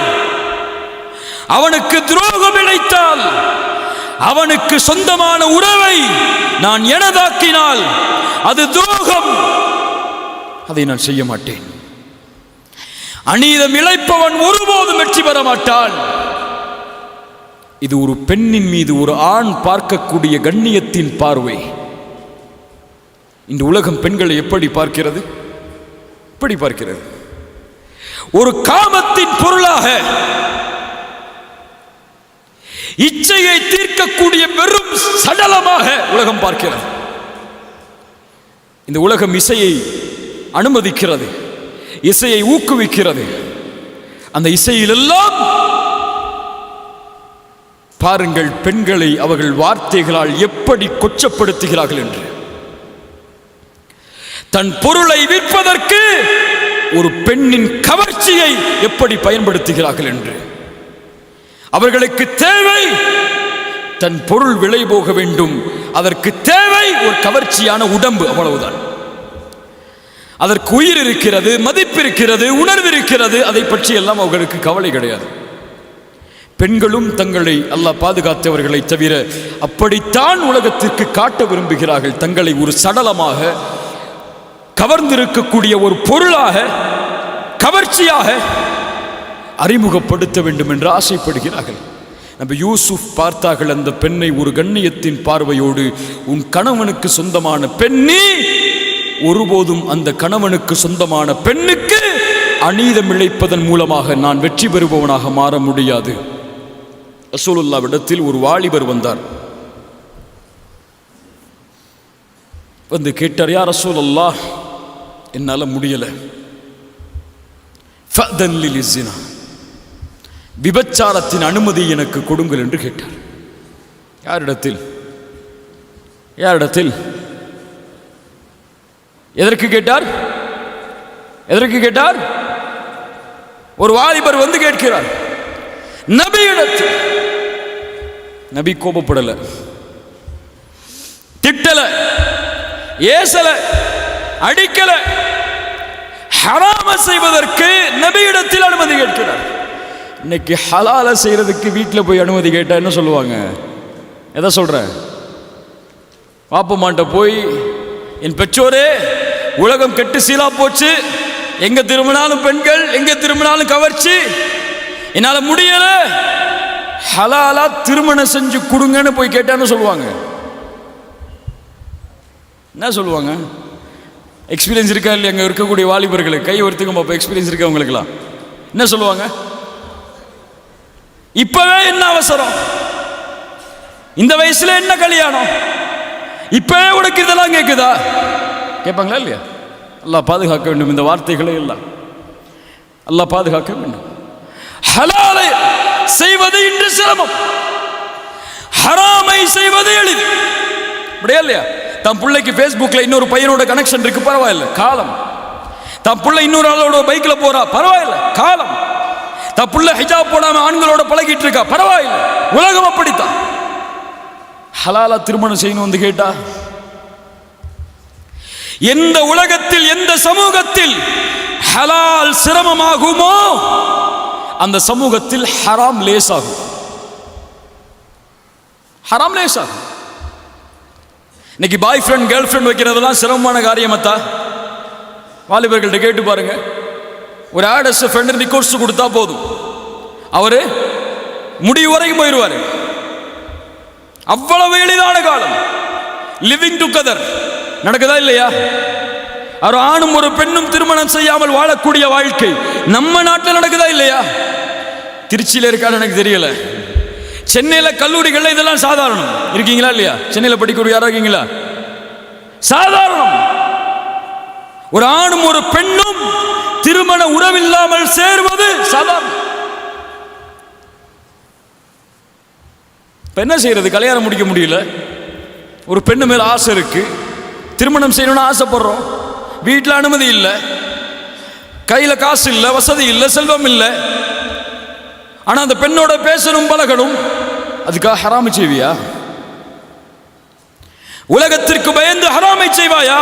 அவனுக்கு துரோகம் இழைத்தால், அவனுக்கு சொந்தமான உறவை நான் எனதாக்கினால் அது துரோகம். அதை நான் செய்ய மாட்டேன். அநீதம் இழைப்பவன் ஒருபோதும் வெற்றி பெற மாட்டான். இது ஒரு பெண்ணின் மீது ஒரு ஆண் பார்க்கக்கூடிய கண்ணியத்தின் பார்வை. இந்த உலகம் பெண்களை எப்படி பார்க்கிறது? எப்படி பார்க்கிறது? ஒரு காமத்தின் பொருளாக, இச்சையை தீர்க்கக்கூடிய வெறும் சடலமாக உலகம் பார்க்கிறது. இந்த உலகம் இசையை அனுமதிக்கிறது, இசையை ஊக்குவிக்கிறது. அந்த இசையிலெல்லாம் பாருங்கள் பெண்களை அவர்கள் வார்த்தைகளால் எப்படி கொச்சப்படுத்துகிறார்கள் என்று. தன் பொருளை விற்பதற்கு ஒரு பெண்ணின் கவர்ச்சியை எப்படி பயன்படுத்துகிறார்கள் என்று. அவர்களுக்கு தேவை தன் பொருள் விலை போக வேண்டும், அதற்கு தேவை ஒரு கவர்ச்சியான உடம்பு, அவ்வளவுதான். அதற்கு உயிர் இருக்கிறது, மதிப்பு இருக்கிறது, உணர்வு இருக்கிறது. அதை பற்றி எல்லாம் அவர்களுக்கு கவலை கிடையாது. பெண்களும் தங்களை அல்லாஹ் பாதுகாத்தவர்களை தவிர அப்படித்தான் உலகத்திற்கு காட்ட விரும்புகிறார்கள். தங்களை ஒரு சடலமாக, கவர்ந்திருக்கக்கூடிய ஒரு பொருளாக, கவர்ச்சியாக அறிமுகப்படுத்த வேண்டும் என்று ஆசைப்படுகிறார்கள். நபி யூசுப் பார்த்தார்கள் அந்த பெண்ணை ஒரு கண்ணியத்தின் பார்வையோடு. உன் கணவனுக்கு சொந்தமான பெண்ணே, ஒருபோதும் அந்த கணவனுக்கு சொந்தமான பெண்ணுக்கு அநீதம் இழைப்பதன் மூலமாக நான் வெற்றி பெறுபவனாக மாற முடியாது. ரசூலுல்லாஹ்விடத்தில் ஒரு வாலிபர் வந்தார். வந்து கேட்டார், யா ரசூலல்லாஹ், என்னால முடியல, ஃபஅதன் லிஸ்ஸினா, விபச்சாரத்தின் அனுமதி எனக்கு கொடுங்கள் என்று கேட்டார். யாரிடத்தில்? யாரிடத்தில்? எதற்கு கேட்டார்? எதற்கு கேட்டார்? ஒரு வாலிபர் வந்து கேட்கிறார் நபியிடத்தில். நபி கோபப்படல, திட்டல, ஏசல, அடிக்கல. ஹராம செய்வதற்கு நபியிடத்தில் அனுமதி கேட்கிறார். இன்னைக்கு ஹலால செய்யறதுக்கு வீட்டில் போய் அனுமதி கேட்டா என்ன சொல்லுவாங்க? எதை சொல்ற? பாப்பமாட்ட போய், என் பெற்றோரே, உலகம் கெட்டு சீலா போச்சு, எங்க திரும்பினாலும் பெண்கள், எங்க திரும்பினாலும் கவர்ச்சி, என்னால முடியல, ஹலாலா திருமணம் செஞ்சு கொடுங்கன்னு போய் கேட்டான்னு சொல்லுவாங்க. என்ன சொல்லுவாங்க? எக்ஸ்பீரியன்ஸ் இருக்கா இல்லையா? அங்கே இருக்கக்கூடிய வாலிபர்களுக்கு கை ஒருத்துக்கும் பார்ப்போம். எக்ஸ்பீரியன்ஸ் இருக்கா உங்களுக்குலாம்? என்ன சொல்லுவாங்க? இப்பவே என்ன அவசரம்? இந்த வயசுல என்ன கல்யாணம்? இப்பவே உனக்கு இதெல்லாம் கேட்குதா? கேட்பாங்களா இல்லையா? அல்லாஹ் பாதுகாக்க வேண்டும் இந்த வார்த்தைகளை எல்லாம். அல்லாஹ் பாதுகாக்க வேண்டும். ஹலாலை செய்வது இன்று சிரமம், ஹராமை செய்வது எளிது. அப்படியா இல்லையா? தன் பிள்ளைக்கு ஃபேஸ்புக்கில் இன்னொரு பையனோட கனெக்ஷன் இருக்கு, பரவாயில்ல, காலம். தன் பிள்ளை இன்னொரு ஆளோட பைக்கில் போறா, பரவாயில்ல, காலம். தன் பிள்ளை ஹிஜாப் போடாம ஆண்களோட பழகிட்டு இருக்கா, பரவாயில்ல, உலகம் அப்படித்தான். ஹலாலா திருமணம் செய்யணும் வந்து கேட்டா, எந்த உலகத்தில், எந்த சமூகத்தில் ஹலால் சிரமமாகுமோ அந்த சமூகத்தில் ஹராம் லேசாகும். ஹராம் லேசாகும். இன்னைக்கு பாய் ஃப்ரெண்ட், கேர்ள் ஃப்ரெண்ட் வைக்கிறதெல்லாம் சிரமமான காரியமத்தா? வாலிபர்கள்ட்ட கேட்டு பாருங்க. ஒரு ஆடஸ் ஃப்ரெண்ட் ரிக்வெஸ்ட் கொடுத்தா போதும், அவரு முடிவு வரைக்கும் போயிடுவாரு. அவ்வளவு எளிதான காலம். லிவிங் டுகெதர் நடக்குதா இல்லையா? ஒரு ஆணும் ஒரு பெண்ணும் திருமணம் செய்யாமல் வாழக்கூடிய வாழ்க்கை நம்ம நாட்டில் நடக்குதா இல்லையா? திருச்சியில் இருக்கான்னு எனக்கு தெரியல. சென்னையில் கல்லூரிகளில் இதெல்லாம் சாதாரணம். இருக்கீங்களா இல்லையா? சென்னையில் படிக்கக்கூடிய யாரா இருக்கீங்களா? சாதாரணம். ஒரு ஆணும் ஒரு பெண்ணும் திருமண உறவில்லாமல் சேர்வது சாதாரணம். இப்ப என்ன செய்யறது? கல்யாணம் முடிக்க முடியல. ஒரு பெண்ணு மேல ஆசை இருக்கு, திருமணம் செய்யணும்னு ஆசைப்படுறோம். வீட்டில் அனுமதி இல்லை, கையில் காசு இல்லை, வசதி இல்லை, செல்வம் இல்லை. ஆனா அந்த பெண்ணோட பேசணும் பழகணும், அதுக்காக ஹராமை செய்வியா? உலகத்திற்கு பயந்து ஹராமை செய்வாயா?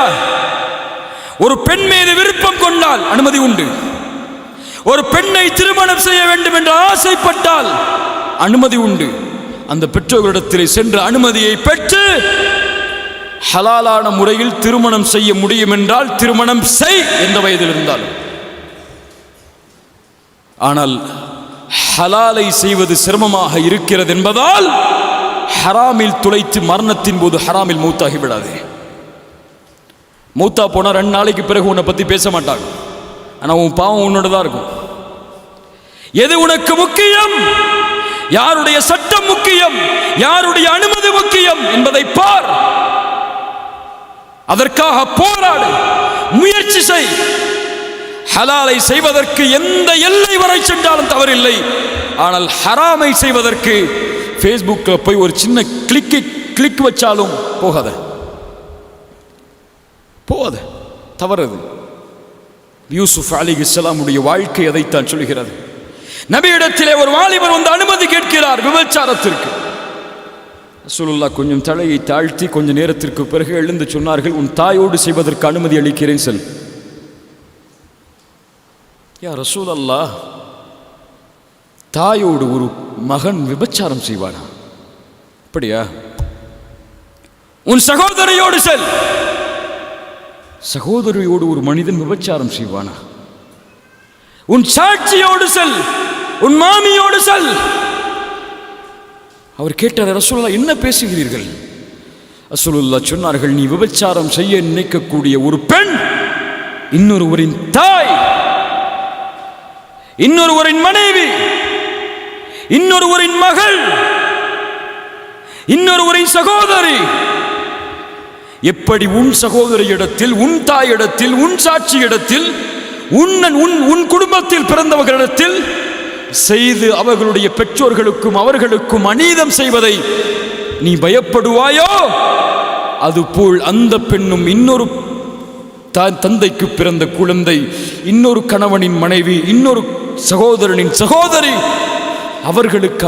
ஒரு பெண் மீது விருப்பம் கொண்டால் அனுமதி உண்டு. ஒரு பெண்ணை திருமணம் செய்ய வேண்டும் என்று ஆசைப்பட்டால் அனுமதி உண்டு. அந்த பெற்றோர்களிடத்தில் சென்று அனுமதியை பெற்று ஹலாலான முறையில் திருமணம் செய்ய முடியும் என்றால் திருமணம் செய், எந்த வயதில் இருந்தாலும். ஆனால் ஹலாலை செய்வது சிரமமாக இருக்கிறது என்பதால் ஹராமில் துளைத்து மரணத்தின் போது ஹராமில் மூத்தாகி விடாது. மூத்தா போனா 2 நாளைக்கு பிறகு உன்னை பத்தி பேச மாட்டாங்க. ஆனா உன் பாவம் உன்னோட தான் இருக்கும். எது உனக்கு முக்கியம்? யாருடைய சட்டம் முக்கியம்? யாருடைய அனுமதி முக்கியம் என்பதை பார். அதற்காக போராடு, முயற்சி செய். ஹலாலை செய்வதற்கு எந்த எல்லை வரை சென்றாலும் தவறில்லை. ஆனால் ஹராமை செய்வதற்கு ஃபேஸ்புக்கில் போய் ஒரு சின்ன கிளிக் வச்சாலும் போகாத, தவறுது. யூசுப் அலைஹிஸ்ஸலாமுடைய வாழ்க்கை அதைத்தான் சொல்கிறது. நபியிடத்திலே ஒரு வாலிபர் வந்து அனுமதி கேட்கிறார் விபச்சாரத்திற்கு. ரசூலுல்லாஹ் கொஞ்சம் தலையை தாழ்த்தி கொஞ்ச நேரத்திற்கு பிறகு எழுந்து சொன்னார்கள், உன் தாயோடு செய்வதற்கு அனுமதி அளிக்கிறேன் செல். யா ரசூலல்லாஹ், தாயோடு ஒரு மகன் விபச்சாரம் செய்வானா? அப்படியா? உன் சகோதரியோடு செல். சகோதரியோடு ஒரு மனிதன் விபச்சாரம் செய்வானா? உன் சாட்சியோடு செல், உன் மாமியோடு செல். அவர் கேட்டார், ரசூலுல்லாஹ் என்ன பேசுகிறீர்கள்? ரசூலுல்லாஹ் சொன்னார்கள், நீ விபச்சாரம் செய்ய நினைக்கக்கூடிய ஒரு பெண் இன்னொருவரின் தாய், இன்னொருவரின் மனைவி, இன்னொருவரின் மகள், இன்னொருவரின் சகோதரி. எப்படி உன் சகோதரியிடத்தில், உன் தாயிடத்தில், உன் சாட்சியிடத்தில், உன் குடும்பத்தில் பிறந்தவர்களிடத்தில் செய்து அவர்களுடைய பெற்றோர்களுக்கும் அவர்களுக்கும் அநீதம் செய்வதை நீ பயப்படுவாயோ, அதுபோல் அந்த பெண்ணும் இன்னொரு தந்தைக்கு பிறந்த குழந்தை, இன்னொரு கணவனின் மனைவி, இன்னொரு சகோதரனின் சகோதரி, அவர்களுக்கு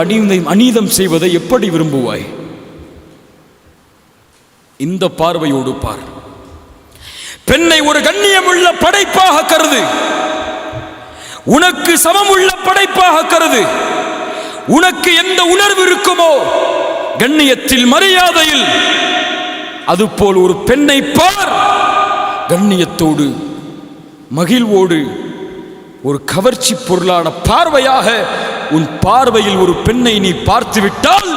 அநீதம் செய்வதை எப்படி விரும்புவாய்? இந்த பார்வையோடு பார். பெண்ணை ஒரு கண்ணியமுள்ள படைப்பாக கருது, உனக்கு சமமுள்ள படைப்பாக கருது. உனக்கு எந்த உணர்வு இருக்குமோ கண்ணியத்தில், மரியாதையில், அதுபோல் ஒரு பெண்ணை பார். கண்ணியத்தோடு, மகிழ்வோடு, ஒரு கவர்ச்சி பொருளான பார்வையாக உன் பார்வையில் ஒரு பெண்ணை நீ பார்த்து விட்டால்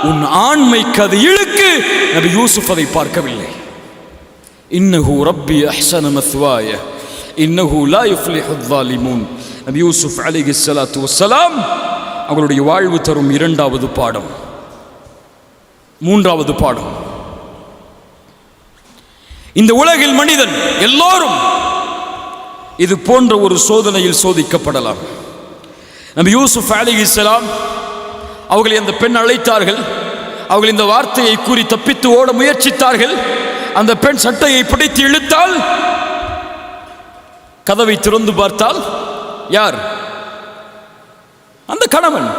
உன் ஆண்மைக்கு அது இழுக்கு. நபி யூசுப் அதை பார்க்கவில்லை. இன்னஹு ரப்பி அஹ்ஸன மத்வாய இன்னஹு லா யுஃப்லிஹுல் ஸாலிமூன். நபி யூசுப் அலைஹிஸ்ஸலாத்து வஸ்ஸலாம் அவர்களுடைய வாழ்வு தரும் 2வது பாடம். 3வது பாடம், இந்த உலகில் மனிதன் எல்லோரும் இது போன்ற ஒரு சோதனையில் சோதிக்கப்படலாம். நபி யூசுப் அலைஹிஸ்ஸலாம் அவர்களை அந்த பெண் அழைத்தார்கள். அவர்கள் இந்த வார்த்தையை கூறி தப்பித்து ஓட முயற்சித்தார்கள். அந்த பெண் சட்டையை பிடித்து இழுத்தால், கதவை திறந்து பார்த்தால் யார்? அந்த கணவன்.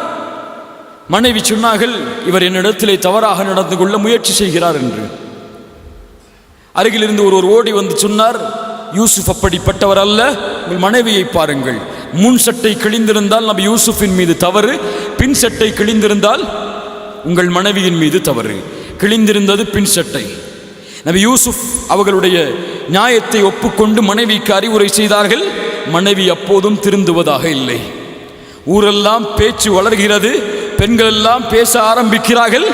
மனைவி சொன்னார்கள், இவர் என்னிடத்திலே தவறாக நடந்து கொள்ள முயற்சி செய்கிறார் என்று. அருகில் இருந்து ஒருவர் ஓடி வந்து சொன்னார், யூசுப் அப்படிப்பட்டவர் அல்ல, உங்கள் மனைவியை பாருங்கள். முன் சட்டை கிழிந்திருந்தால் நபி யூசுஃபின் மீது தவறு, பின் சட்டை கிழிந்திருந்தால் உங்கள் மனைவியின் மீது தவறு. கிழிந்திருந்தது பின் சட்டை. நபி யூசுப் அவர்களுடைய நியாயத்தை ஒப்புக்கொண்டு மனைவிக்கு அறிவுரை செய்தார்கள். மனைவி அப்போதும் திருந்துவதாக இல்லை. ஊரெல்லாம் பேச்சு வளர்கிறது, பெண்கள் எல்லாம் பேச ஆரம்பிக்கிறார்கள்.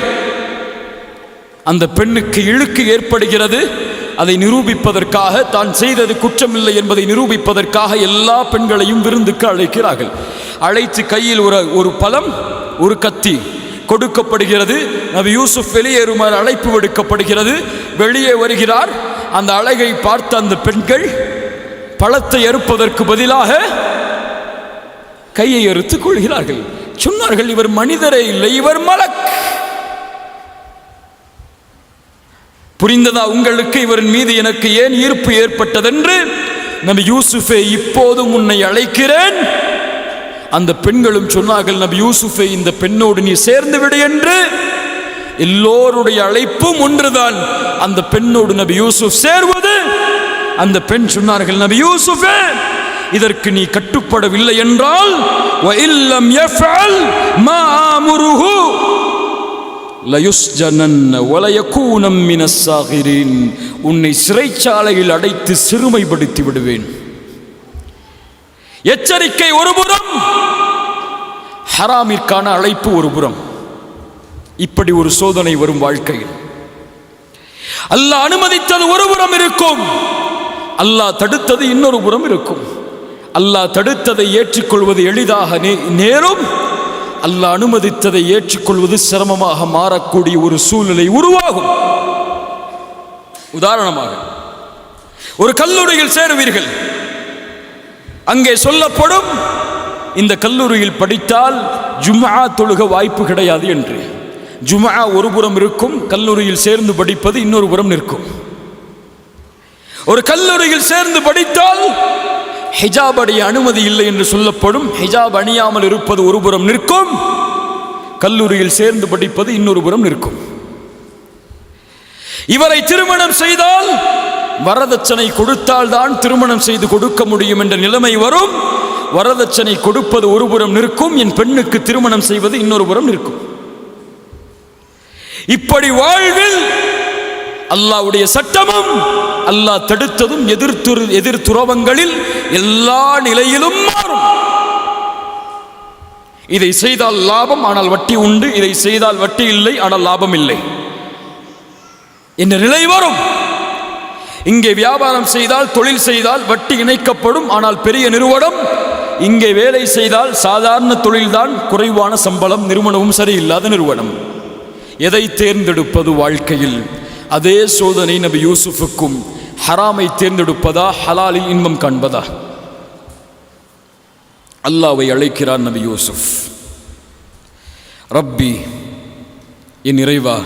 அந்த பெண்ணுக்கு இழுக்கு ஏற்படுகிறது. அதை நிரூபிப்பதற்காக, தான் செய்தது குற்றமில்லை என்பதை நிரூபிப்பதற்காக எல்லா பெண்களையும் விருந்துக்கு அழைக்கிறார்கள். அழைத்து கையில் ஒரு பழம் ஒரு கத்தி கொடுக்கப்படுகிறது. நபி யூசுப் வெளியேறுமாறு அழைப்பு விடுக்கப்படுகிறது. வெளியே வருகிறார். அந்த அழகை பார்த்த அந்த பெண்கள் பழத்தை அறுப்பதற்கு பதிலாக கையை அறுத்துக் கொள்கிறார்கள். சொன்னார்கள், இவர் மனிதரே இல்லை, இவர் மலக். புரிந்ததா உங்களுக்கு இவரின் மீது எனக்கு ஏன் ஈர்ப்பு ஏற்பட்டதென்று? நபி யூசுஃபே, இப்போதும் உன்னை அழைக்கிறேன். அந்த பெண்களும் சொன்னார்கள், நபி யூசுஃபே, இந்த பெண்ணோடு நீ சேர்ந்து விடு என்று. எல்லோருடைய அழைப்பும் ஒன்றுதான், அந்த பெண்ணோடு நபி யூசுப் சேர்வது. அந்த பெண் சொன்னார்கள், நபி யூசுஃபே, இதற்கு நீ கட்டுப்படவில்லை என்றால் வஇல்லம் யஃஅல் மா அம்ருஹு லயுஸ்ஜனன்ன வலயகூன மினஸ் சாகிரின், உன்னை சிறைச்சாலையில் அடைத்து சிறுமைப்படுத்தி விடுவேன். எச்சரிக்கை ஒருபுறம், ஹராமிற்கான அழைப்பு ஒருபுறம். இப்படி ஒரு சோதனை வரும் வாழ்க்கையில் அல்லாஹ் அனுமதித்தது ஒருபுறம் இருக்கும், அல்லாஹ் தடுத்தது இன்னொரு புறம் இருக்கும். அல்லாஹ் தடுத்ததை ஏற்றுக்கொள்வது எளிதாக நேரும், அல்லாஹ் அனுமதித்ததை ஏற்றுக்கொள்வது சிரமமாக மாறக்கூடிய ஒரு சூழ்நிலை உருவாகும். உதாரணமாக, ஒரு கல்லூரியில் சேருவீர்கள். அங்கே சொல்லப்படும், இந்த கல்லூரியில் படித்தால் ஜும்ஆ தொழுக வாய்ப்பு கிடையாது என்று. ஜும்ஆ ஒரு புறம் இருக்கும், கல்லூரியில் சேர்ந்து படிப்பது இன்னொரு புறம் நிற்கும். ஒரு கல்லூரியில் சேர்ந்து படித்தால் ஹிஜாப் அணிய அனுமதி இல்லை என்று சொல்லப்படும். ஹிஜாப் அணியாமல் இருப்பது ஒரு புறம் நிற்கும், கல்லூரியில் சேர்ந்து படிப்பது இன்னொரு புறம் நிற்கும். இவரை திருமணம் செய்தால் வரதட்சணை கொடுத்தால் தான் திருமணம் செய்து கொடுக்க முடியும் என்ற நிலைமை வரும். வரதட்சணை கொடுப்பது ஒரு புறம் நிற்கும், என் பெண்ணுக்கு திருமணம் செய்வது இன்னொரு புறம் நிற்கும். இப்படி வாழ்வில் அல்லாஹ்வுடைய சட்டமும் அல்லாஹ் தடுத்ததும் எதிர்த்துறவங்களில் எல்லா நிலையிலும் மாறும். இதை செய்தால் லாபம் ஆனால் வட்டி உண்டு, இதை செய்தால் வட்டி இல்லை ஆனால் லாபம் இல்லை என்ற நிலை வரும். இங்கே வியாபாரம் செய்தால், தொழில் செய்தால் வட்டி இணைக்கப்படும், ஆனால் பெரிய நிறுவனம். இங்கே வேலை செய்தால் சாதாரண தொழில்தான், குறைவான சம்பளம், நிறுவனமும் சரியில்லாத நிறுவனம். எதை தேர்ந்தெடுப்பது வாழ்க்கையில்? அதே சோதனை நபி யூசுஃபுக்கும். ஹராமை தேர்ந்தெடுப்பதா, ஹலாலில் இன்பம் காண்பதா? அல்லாஹ்வை அழைக்கிறார் நபி யூசுப். ரப்பி, என் இறைவா,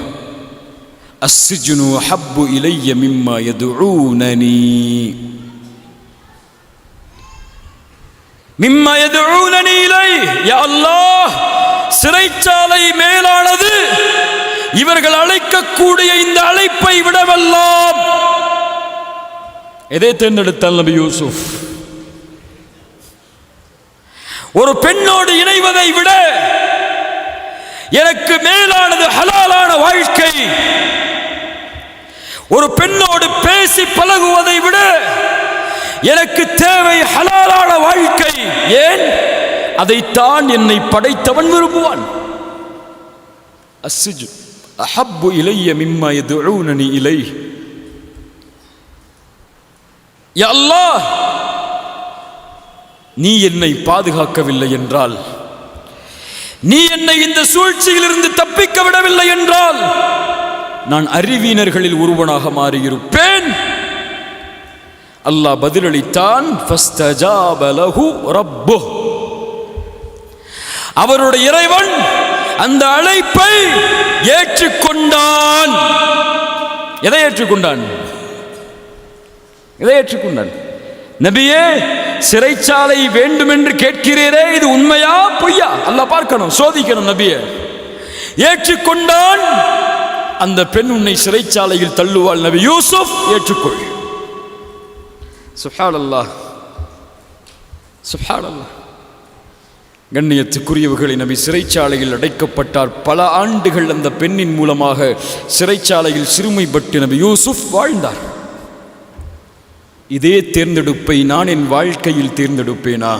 அஸ்ஸிஜ்னு அஹப்பு இலைய மிம்மா யதுஊனனி இலை. யா அல்லாஹ், சிறைச்சாலை மேலானது இவர்கள் அழைக்கக்கூடிய இந்த அழைப்பை விடவெல்லாம். எதை தேர்ந்தெடுத்தால் நபி யூசுப்? ஒரு பெண்ணோடு இணைவதை விட எனக்கு மேலானது ஹலாலான வாழ்க்கை. ஒரு பெண்ணோடு பேசி பழகுவதை விட எனக்கு தேவை ஹலாலான வாழ்க்கை. ஏன்? அதைத்தான் என்னை படைத்தவன் விரும்புவான். அஸ்ஸிஜ் அஹப்பு இலைய மிம்மா யதுஊனனி இலை. யா அல்லாஹ், நீ என்னை பாதுகாக்கவில்லை என்றால், நீ என்னை இந்த சூழ்ச்சியிலிருந்து தப்பிக்க விடவில்லை என்றால், நான் அறிவினர்களில் ஒருவனாக மாறியிருப்பேன். அல்லாஹ் பதிலளித்தான். ஃபஸ்தஜாப லஹு ரப்புஹ், அவருடைய இறைவன் அந்த அழைப்பை ஏற்றுக்கொண்டான். எதை ஏற்றுக்கொண்டான்? எதை ஏற்றுக்கொண்டான்? நபியே, சிறைச்சாலை வேண்டும் என்று கேட்கிறீரே, இது உண்மையா பொய்யா? அல்லாஹ் பார்க்கணும், சோதிக்கணும். நபியே ஏற்றுக்கொண்டான். அந்த பெண் உன்னை சிறைச்சாலையில் தள்ளுவாள். நபி யூசுப், ஏற்றுக்கொள். சுப்ஹானல்லாஹ், சுப்ஹானல்லாஹ். கண்ணியத்துக்குரியவர்களை, நபி சிறைச்சாலையில் அடைக்கப்பட்டார். பல ஆண்டுகள் அந்த பெண்ணின் மூலமாக சிறைச்சாலையில் சிறுமைப்பட்டு நபி யூசுப் வாழ்ந்தார். இதே தேர்ந்தெடுப்பை நான் என் வாழ்க்கையில் தேர்ந்தெடுப்பேனா?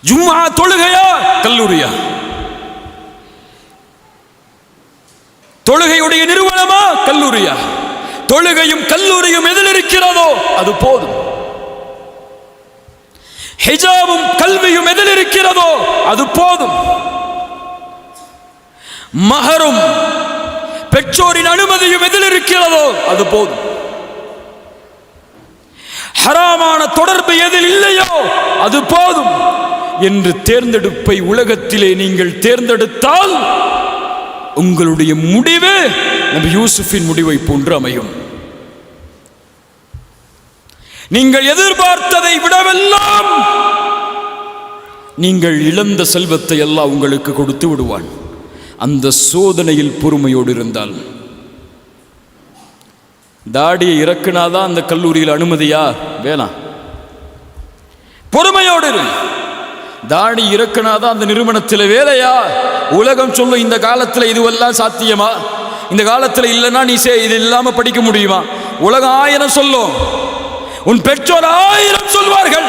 ஜும்ஆ தொழுகையா, கல்லூரியா? தொழுகையுடைய நிறுவனமா, கல்லூரியா? தொழுகையும் கல்லூரியும் எதில் இருக்கிறதோ அது போதும். ஹிஜாபும் கல்வியும் எதில் இருக்கிறதோ அது போதும். மஹரும் பெற்றோரின் அனுமதியும் எதில் இருக்கிறதோ அது போதும். ஹராமான தொடர்பு எதில் இல்லையோ அது போதும் என்று தேர்ந்தெடுப்பை உலகத்திலே நீங்கள் தேர்ந்தெடுத்தால் உங்களுடைய முடிவு நபி யூசுஃபின் முடிவை போன்று அமையும். நீங்கள் எதிர்பார்த்ததை விடவெல்லாம் நீங்கள் இழந்த செல்வத்தை எல்லாம் உங்களுக்கு கொடுத்து விடுவான். அந்த சோதனையில் பொறுமையோடு இருந்தால். தாடியை இறக்குனாதான் அந்த கல்லூரியில் அனுமதியா? வேணாம், பொறுமையோடு இரு. தாடி இறக்குனாதான் அந்த நிறுவனத்தில் வேலையா? உலகம் சொல்லும் இந்த காலத்தில் இதுவெல்லாம் சாத்தியமா? இந்த காலத்தில் இல்லைன்னா நீ இது இல்லாம படிக்க முடியுமா? உலகம் 1000 சொல்லும், உன் பெற்றோர் 1000 சொல்வார்கள்.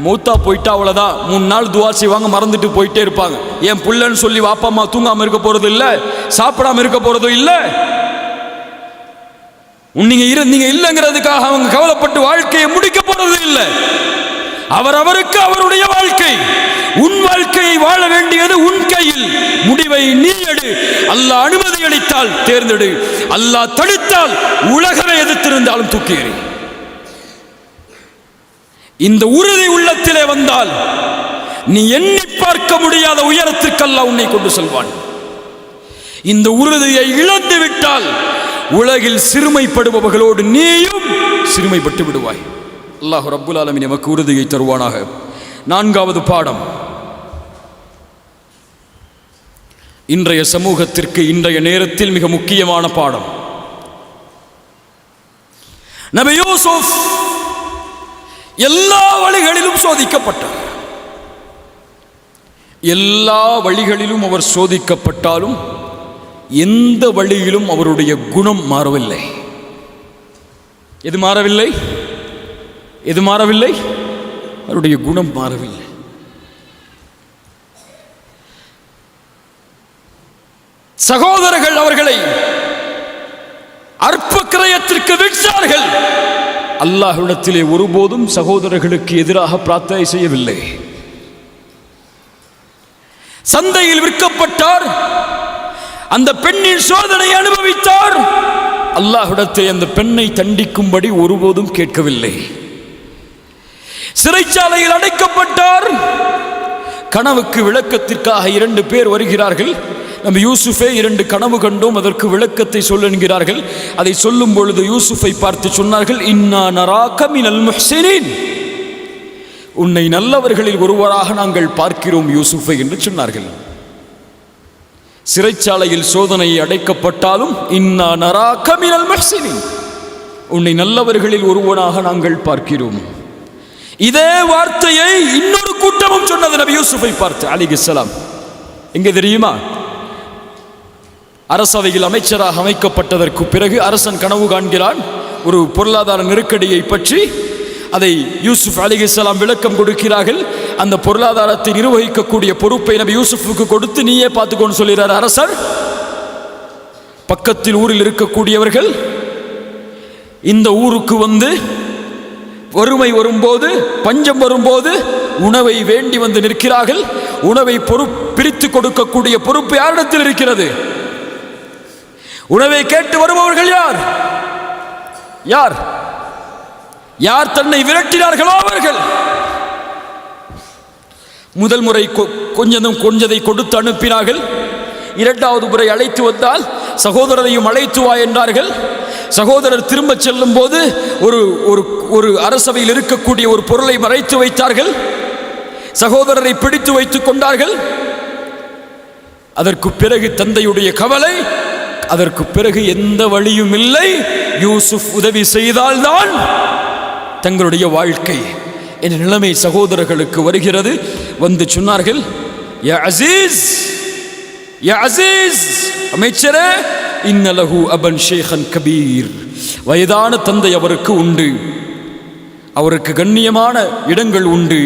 மூத்தா போயிட்டா அவ்வளவுதான். 3 நாள் துவா செய்வாங்க, மறந்துட்டு போயிட்டே இருப்பாங்க. என் புள்ளன்னு சொல்லி வாப்பா அம்மா தூங்காம இருக்க போறது இல்ல, சாப்பிடாம இருக்க போறதும் இல்ல. நீங்க இல்லைங்கிறதுக்காக அவங்க கவலைப்பட்டு வாழ்க்கையை முடிக்க போறது இல்லை. அவரவருக்கு அவருடைய வாழ்க்கை. உன் வாழ்க்கையை வாழ வேண்டியது உன் கையில். முடிவை நீ எடு. அல்லாஹ் அனுமதி அளித்தால் தேர்ந்தெடு, அல்லாஹ் தடுத்தால் உலகமே எதிர்த்திருந்தாலும் தூக்கி எறி. இந்த உறுதி உள்ளத்திலே வந்தால் நீ எண்ணி பார்க்க முடியாத உயரத்திற்கு அல்லாஹ் உன்னை கொண்டு செல்வான். இந்த உறுதியை இழந்து விட்டால் உலகில் சிறுமைப்படுபவர்களோடு நீயும் சிறுமைப்பட்டு விடுவாய். அல்லாஹ் ரப்புல் ஆலமீன் நமக்கு உறுதியை தருவானாக. 4வது பாடம், இன்றைய சமூகத்திற்கு இன்றைய நேரத்தில் மிக முக்கியமான பாடம். நபி யூசுப் எல்லா வழிகளிலும் சோதிக்கப்பட்டார். எல்லா வழிகளிலும் அவர் சோதிக்கப்பட்டாலும் எந்த வழியிலும் அவருடைய குணம் மாறவில்லை. எது மாறவில்லை? எது மாறவில்லை? அவருடைய குணம் மாறவில்லை. சகோதரர்கள் அவர்களை அற்ப கிரயத்திற்கு விற்றார்கள். அல்லாஹ்விடத்திலே ஒருபோதும் சகோதரர்களுக்கு எதிராக பிரார்த்தனை செய்யவில்லை. சந்தையில் விற்கப்பட்டார். அந்த பெண்ணின் சோதனை அனுபவித்தார். அல்லாஹ்விடத்தை அந்த பெண்ணை தண்டிக்கும்படி ஒருபோதும் கேட்கவில்லை. சிறைச்சாலையில் அடைக்கப்பட்டார். கனவுக்கு விளக்கத்திற்காக 2 பேர் வருகிறார்கள். நம்ம யூசுஃபே 2 கனவு கண்டோம், அதற்கு விளக்கத்தை சொல்லுகிறார்கள். அதை சொல்லும் பொழுது யூசுஃபை பார்த்து சொன்னார்கள், இன்னா நராக மினல் முஹ்சினீன், உன்னை நல்லவர்களில் ஒருவராக நாங்கள் பார்க்கிறோம் யூசுஃபை என்று சொன்னார்கள். சிறைச்சாலையில் சோதனை அடைக்கப்பட்டாலும் இன்னா நராக மினல் முஹ்சினீன், உன்னை நல்லவர்களில் ஒருவனாக நாங்கள் பார்க்கிறோம். இதே வார்த்தையை இன்னொரு கூட்டமும் சொன்னது நபி யூசுஃபை பார்த்து அலைஹிஸ்ஸலாம். எங்கே தெரியுமா? அரசவையில் அமைச்சராக அமைக்கப்பட்டதற்கு பிறகு அரசன் கனவு காண்கிறான் ஒரு பொருளாதார நெருக்கடியை பற்றி. அதை யூசுப் அலைஹிஸ்ஸலாம் விளக்கம் கொடுக்கிறார்கள். அந்த பொருளாதாரத்தை நிர்வகிக்கக்கூடிய பொறுப்பை நபி யூசுஃபுக்கு கொடுத்து நீயே பார்த்துக்கொண்டு சொல்கிறார் அரசர். பக்கத்தில் ஊரில் இருக்கக்கூடியவர்கள் இந்த ஊருக்கு வந்து வறுமை வரும்போது, பஞ்சம் வரும்போது உணவை வேண்டி வந்து நிற்கிறார்கள். உணவை பிரித்து கொடுக்கக்கூடிய பொறுப்பு யாரிடத்தில் இருக்கிறது? உணவை கேட்டு வருபவர்கள் யார்? யார் யார் தன்னை விரட்டினார்களோ அவர்கள். முதல் முறை கொஞ்சதை கொடுத்து அனுப்பினார்கள். 2வது முறை அழைத்து வந்தால் சகோதரரையும் அழைத்து வா என்றார்கள். சகோதரர் திரும்ப செல்லும் போது ஒரு அரசவையில் இருக்கக்கூடிய ஒரு பொருளை மறைத்து வைத்தார்கள். சகோதரரை பிடித்து வைத்துக் கொண்டார்கள். அதற்கு பிறகு தந்தையுடைய கவலை. அதற்கு பிறகு எந்த வழியும் இல்லை, யூசுப் உதவி செய்தால்தான் தங்களுடைய வாழ்க்கை என்ற நிலைமை சகோதரர்களுக்கு வருகிறது. வந்து சொன்னார்கள், யா அசீஸ், யா அசீஸ், அமைச்சரே, இன்னலஹு அபன் ஷேഖன் கபீர், வயதான தந்தை அவருக்கு உண்டு, அவருக்கு கண்ணியமான இடங்கள் உண்டு.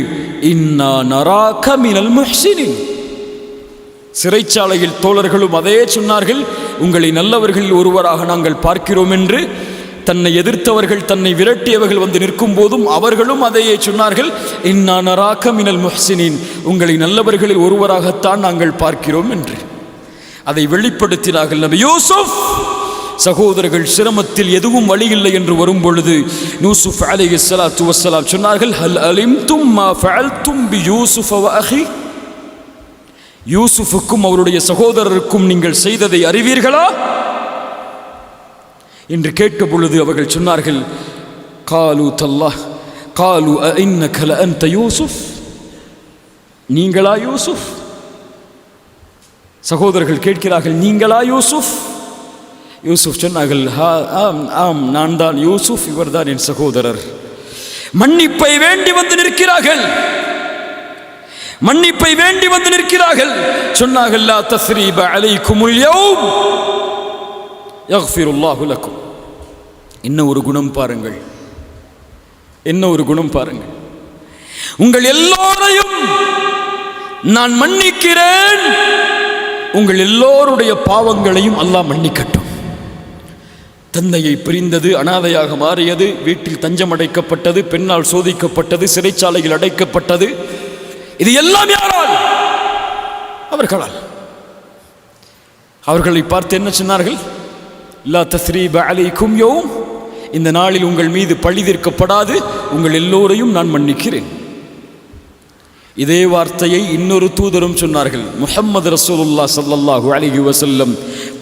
இன்னா நராக மினல் முஹ்சினின். சிறைச்சாலையில் தோழர்களும் அதே சொன்னார்கள், உங்களை நல்லவர்களில் ஒருவராக நாங்கள் பார்க்கிறோம் என்று. தன்னை எதிர்த்தவர்கள், தன்னை விரட்டியவர்கள் வந்து நிற்கும் போதும் அவர்களும் அதையே சொன்னார்கள், இன்னா நராக மினல் முஹ்சினீன், உங்களை நல்லவர்களில் ஒருவராகத்தான் நாங்கள் பார்க்கிறோம் என்று அதை வெளிப்படுத்தினார்கள். நபி யூசுப் சகோதரர்கள் சிரமத்தில் எதுவும் வழி இல்லை என்று வரும் பொழுது யூசுப் அலைஹிஸ்ஸலாத்து வஸ்ஸலாம் சொன்னார்கள், ஹல் அலிம்தும் மா ஃபஅல்தும் பி யூசுஃப வ அஹி, யூசுஃபுக்கும் அவருடைய சகோதரருக்கும் நீங்கள் செய்ததை அறிவீர்களா என்று கேட்ட பொழுது அவர்கள் சொன்னார்கள், காலு தல்லாஹ் காலு அஇன்னக லஅன்த யூசுப், நீங்களா யூசுப்? சகோதரர்கள் கேட்கிறார்கள், நீங்களா யூசுப்? யூசுப் சொன்னார்கள், ஆம் ஆம், நான் தான் யூசுப், இவர்தான் என் சகோதரர். மன்னிப்பை வேண்டி வந்து நிற்கிறார்கள், மன்னிப்பை வேண்டி வந்து நிற்கிறார்கள். சொன்னார்கள், லா தஸ்ரீப அலைக்குமுல் யௌம் யக்ஃபிருல்லாஹு லக்கும். என்ன ஒரு குணம் பாருங்கள், என்ன ஒரு குணம் பாருங்கள். உங்கள் எல்லோரையும் நான் மன்னிக்கிறேன், உங்கள் எல்லோருடைய பாவங்களையும் அல்லாஹ் மன்னிக்கட்டும். தந்தையை பிரிந்தது, அனாதையாக மாறியது, வீட்டில் தஞ்சம் அடைக்கப்பட்டது, பெண்ணால் சோதிக்கப்பட்டது, சிறைச்சாலையில் அடைக்கப்பட்டது, இது எல்லாம் யாரால்? அவர்களால். அவர்களை பார்த்து என்ன சொன்னார்கள்? லா தஸ்ரீப அலைக்கும் யௌம், இந்த நாளில் உங்கள் மீது பழி தீர்க்கப்படாது, உங்கள் எல்லோரையும் நான் மன்னிக்கிறேன். இதே வார்த்தையை இன்னொரு தூதரும் சொன்னார்கள். முஹம்மது ரசூலுல்லாஹ் ஸல்லல்லாஹு அலைஹி வஸல்லம்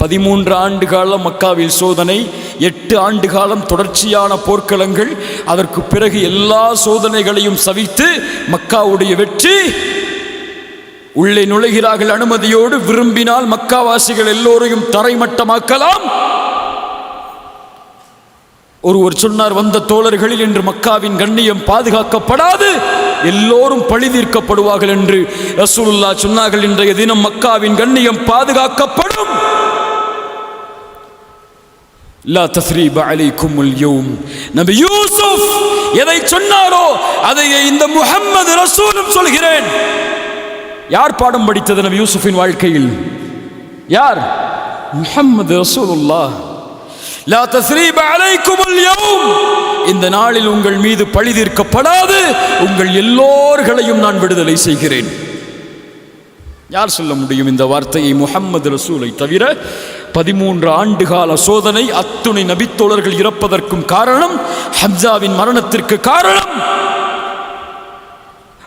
13 ஆண்டு காலம் மக்காவில் சோதனை, 8 ஆண்டு காலம் தொடர்ச்சியான போர்க்களங்கள், அதற்கு பிறகு எல்லா சோதனைகளையும் சவித்து மக்காவுடைய வெற்றி. உள்ளே நுழைகிறார்கள் அனுமதியோடு, விரும்பினால் மக்காவாசிகள் எல்லோரையும் தரைமட்டமாக்கலாம். ஒருவர் சொன்னார், வந்த தோழர்களில் இன்று மக்காவின் கண்ணியம் பாதுகாக்கப்படாது, எல்லோரும் பழி தீர்க்கப்படுவார்கள் என்று ரசூலுல்லாஹ் சொன்னார்கள். இன்றைய தினம் மக்காவின் கண்ணியம் பாதுகாக்கப்படும். லா தஸ்ரீப அலைக்குமுல் யௌம். நபி யூசுப் எதை சொன்னாரோ அதை இந்த முஹம்மது ரசூலும் சொல்கிறேன். யார் பாடம் படித்தது நபி யூசுஃபின் வாழ்க்கையில்? யார்? முஹம்மது ரசூலுல்லாஹ். லா தஸ்ரீப அலைக்குமுல் யௌம், இந்த நாளில் உங்கள் மீது பழி தீர்க்கப்படாது, உங்கள் எல்லோர்களையும் நான் விடுதலை செய்கிறேன். யார் சொல்ல முடியும் இந்த வார்த்தையை? முஹம்மது ரசூலை தவிர. 13 ஆண்டு கால சோதனை, அத்துணை நபித்தோழர்கள் இறப்பதற்கும் காரணம், ஹம்சாவின் மரணத்திற்கு காரணம்,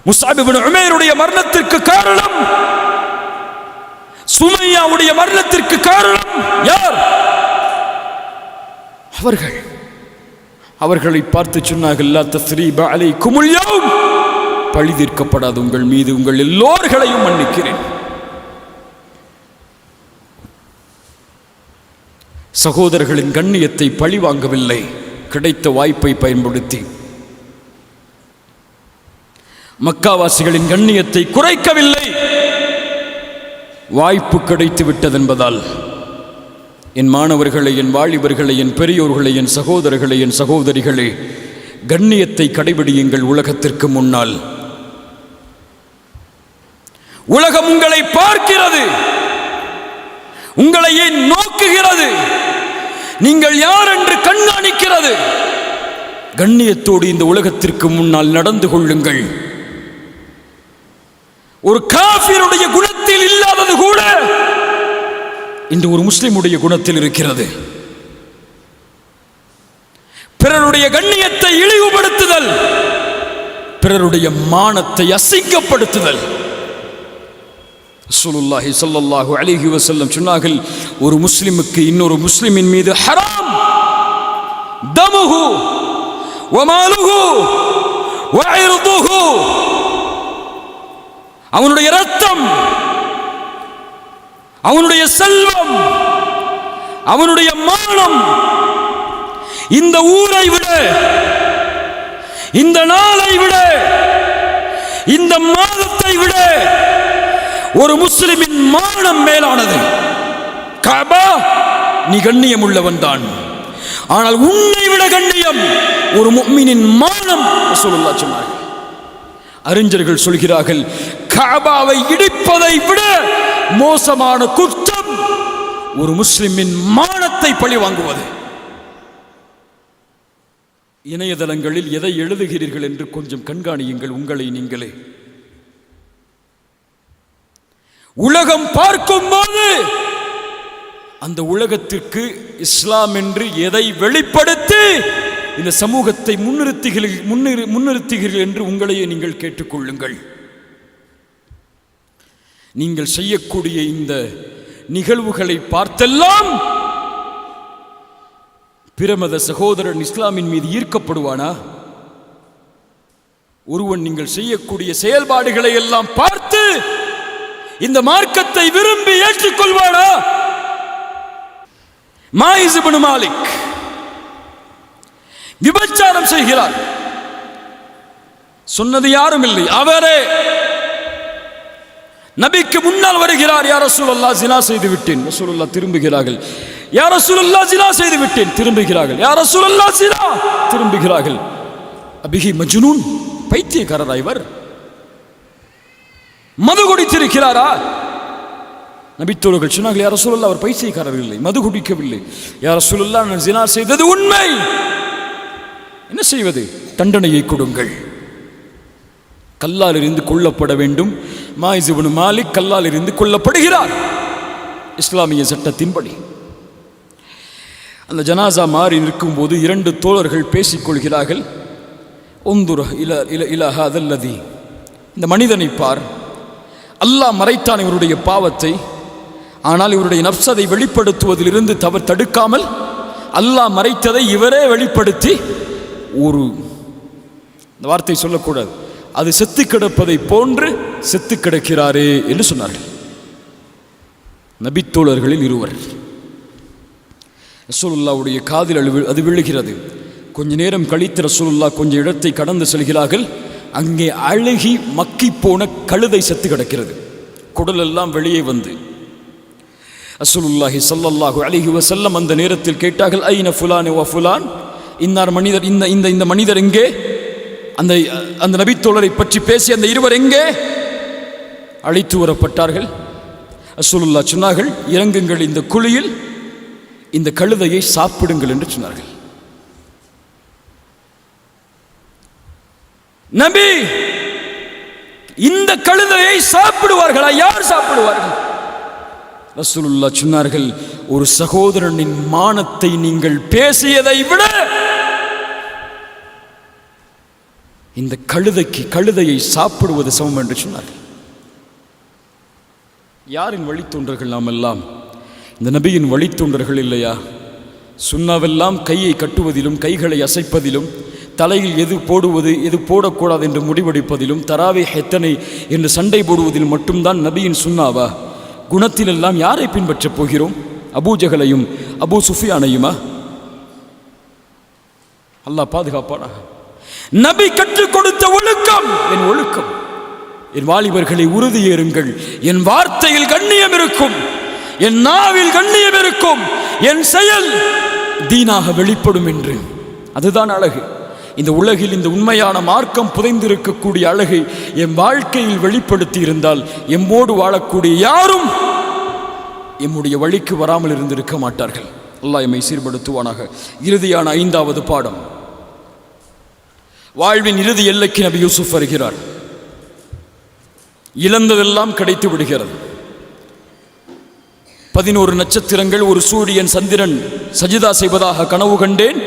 முஸ்அப் இப்னு உமைருடைய மரணத்திற்கு காரணம், சுமையாவுடைய மரணத்திற்கு காரணம் யார்? அவர்கள். அவர்களை பார்த்து சொன்னார்கள், லா தஸ்ரீப அலைக்குமுல் யௌம், பழி தீர்க்கப்படாது உங்கள் மீது, உங்கள் எல்லோர்களையும் மன்னிக்கிறேன். சகோதரர்களின் கண்ணியத்தை பழி வாங்கவில்லை, கிடைத்த வாய்ப்பை பயன்படுத்தி. மக்காவாசிகளின் கண்ணியத்தை குறைக்கவில்லை, வாய்ப்பு கிடைத்து விட்டதென்பதால். என் மாணவர்களை, என் வாலிபர்களை, என் பெரியோர்களை, என் சகோதரர்களை, என் சகோதரிகளே, கண்ணியத்தை கடைபிடியுங்கள். உலகத்திற்கு முன்னால் உலகம் உங்களை பார்க்கிறது, உங்களை ஏன் நோக்குகிறது, நீங்கள் யார் என்று கண்காணிக்கிறது. கண்ணியத்தோடு இந்த உலகத்திற்கு முன்னால் நடந்து கொள்ளுங்கள். ஒரு காஃபிருடைய குணத்தில் இல்லாதது கூட இன்று ஒரு முஸ்லிமுடைய குணத்தில் இருக்கிறது. பிறருடைய கண்ணியத்தை இழிவுபடுத்துதல், பிறருடைய மானத்தை அசிங்கப்படுத்துதல். ரசூலுல்லாஹி ஸல்லல்லாஹு அலைஹி வஸல்லம் சொன்னார்கள், ஒரு முஸ்லிமுக்கு இன்னொரு முஸ்லிமின் மீது ஹராம், தமுஹு வ மாலுஹு வ இர்துஹு, அவனுடைய இரத்தம், அவனுடைய செல்வம், அவனுடைய மானம், இந்த ஊரை விட, இந்த நாளை விட, இந்த மாதத்தை விட ஒரு முஸ்லிமின் மானம் மேலானது. கஅபா, நீ கண்ணியம் உள்ளவன் தான், ஆனால் உன்னை விட கண்ணியம் ஒரு முஃமினின் மானம். ரசூலுல்லாஹ் சொன்னார்கள். அறிஞர்கள் சொல்கிறார்கள், கஅபாவை இடிப்பதை விட மோசமான குற்றம் ஒரு முஸ்லிமின் மானத்தை பழி வாங்குவது. இணையதளங்களில் எதை எழுதுகிறீர்கள் என்று கொஞ்சம் கண்காணியுங்கள் உங்களை நீங்களே. உலகம் பார்க்கும் போது அந்த உலகத்திற்கு இஸ்லாம் என்று எதை வெளிப்படுத்தி இந்த சமூகத்தை முன்னிறுத்துகிறீர்கள் என்று உங்களையே நீங்கள் கேட்டுக்கொள்ளுங்கள். நீங்கள் செய்யக்கூடிய இந்த நிகழ்வுகளை பார்த்தெல்லாம் பிரமத சகோதரன் இஸ்லாமின் மீது ஈர்க்கப்படுவானா? ஒருவன் நீங்கள் செய்யக்கூடிய செயல்பாடுகளை எல்லாம் பார்த்து இந்த மார்க்கத்தை விரும்பி ஏற்றுக்கொள்வானா? மாயிஸ் இப்னு மாலிக் விபச்சாரம் செய்கிறார். சொன்னது யாரும் இல்லை, அவரே நபிக்கு முன்னால் வருகிறார். யா ரசூலல்லாஹ் ஜினா செய்து விட்டேன். ரசூலுல்லாஹ் திரும்புகிறார்கள். யா ரசூலல்லாஹ் ஜினா செய்து விட்டேன். திரும்புகிறார்கள். யா ரசூலல்லாஹ் ஜினா, திரும்புகிறார்கள். அபிஹி மஜ்னூன், பைத்தியக்காரரா இவர்? மது குடித்திருக்கிறாரா? நபித்தோழர்கள் சொன்னார்கள், யா ரசூலல்லாஹ் அவர் பைத்தியக்காரர் இல்லை, மது குடிக்கவில்லை. யா ரசூலல்லாஹ் நான் ஜினா செய்தது உண்மை. என்ன செய்வது? தண்டனையை கொடுங்கள். கல்லால் எறிந்து கொல்லப்பட வேண்டும். மாயிஸ் இப்னு மாலிக் கல்லால் எறிந்து கொல்லப்படுகிறார் இஸ்லாமிய சட்டத்தின்படி. அந்த ஜனாசா மாறி நிற்கும் போது இரண்டு தோழர்கள் பேசிக்கொள்கிறார்கள். உந்துர் இலா ஹாதல்லதி, இந்த மனிதனை பார், அல்லாஹ் மறைத்தான் இவருடைய பாவத்தை, ஆனால் இவருடைய நஃப்ஸ் அதை வெளிப்படுத்துவதிலிருந்து தடுக்காமல் அல்லாஹ் மறைத்ததை இவரே வெளிப்படுத்தி, ஒரு இந்த வார்த்தை சொல்லக்கூடாது, அது செத்து கிடப்பதை போன்று செத்து கிடக்கிறாரே என்று சொன்னார்கள். நபித்தோழர்களில் இருவர். ரசூலுல்லாஹ்வுடைய காதில் அது விழுகிறது. கொஞ்ச நேரம் கழித்து ரசூலுல்லாஹ் கொஞ்சம் இடத்தை கடந்து செல்கிறார்கள். அங்கே அழுகி மக்கி போன கழுதை செத்து கிடக்கிறது. குடல் எல்லாம் வெளியே வந்து ரசூலுல்லாஹி ஸல்லல்லாஹு அலைஹி வஸல்லம் அந்த நேரத்தில் கேட்டார்கள், ஐன ஃபுலான் வ ஃபுலான், இன்னார் மனிதர், இந்த மனிதர் எங்கே? அந்த நபித்தோழரை பற்றி பேசி அந்த இருவர் எங்கே? அழைத்து வரப்பட்டார்கள். ரசூலுல்லாஹ் சொன்னார்கள், இறங்குங்கள், இந்த குழியில் இந்த கழுதையை சாப்பிடுங்கள் என்று சொன்னார்கள். நபி இந்த கழுதையை சாப்பிடுவார்களா? யார் சாப்பிடுவார்கள்? ரசூலுல்லாஹ் சொன்னார்கள், ஒரு சகோதரனின் மானத்தை நீங்கள் பேசியதை விட இந்த கழுதையை சாப்பிடுவது சமம் என்று சொன்னார்கள். யாரின் வழித்தோன்றர்கள் நாம் எல்லாம்? இந்த நபியின் வழித்தோன்றர்கள் இல்லையா? சுன்னாவெல்லாம் கையை கட்டுவதிலும் கைகளை அசைப்பதிலும் தலையில் எது போடுவது எது போடக்கூடாது என்று முடிவெடுப்பதிலும் தராவீஹ் எத்தனை என்று சண்டை போடுவதில் மட்டும்தான் நபியின் சுன்னாவா? குணத்திலெல்லாம் யாரை பின்பற்றப் போகிறோம்? அபூஜகலையும் அபூ சுஃபியானையுமா? அல்லாஹ் பாதுகாப்பானா? நபி கற்றுக் கொடுத்த ஒழுக்கம் என் ஒழுக்கம். என் வாலிபர்களை உறுதியேறுங்கள், என் வார்த்தையில் கண்ணியம் இருக்கும், என் நாவில் கண்ணியம் இருக்கும், என் செயல் தீனாக வெளிப்படும் என்று. அதுதான் அழகு. இந்த உலகில் இந்த உண்மையான மார்க்கம் புதைந்திருக்கக்கூடிய அழகை என் வாழ்க்கையில் வெளிப்படுத்தி இருந்தால் எம்மோடு வாழக்கூடிய யாரும் எம்முடைய வழிக்கு வராமல் இருந்திருக்க மாட்டார்கள். அல்லாஹ் எம்மை சீர்படுத்துவானாக. இறுதியான 5வது பாடம். வாழ்வின் இறுதி எல்லைக்கு நபி யூசுப் வருகிறார். இழந்ததெல்லாம் கிடைத்து விடுகிறது. 11 நட்சத்திரங்கள், ஒரு சூரியன், சந்திரன் சஜிதா செய்வதாக கனவு கண்டேன்.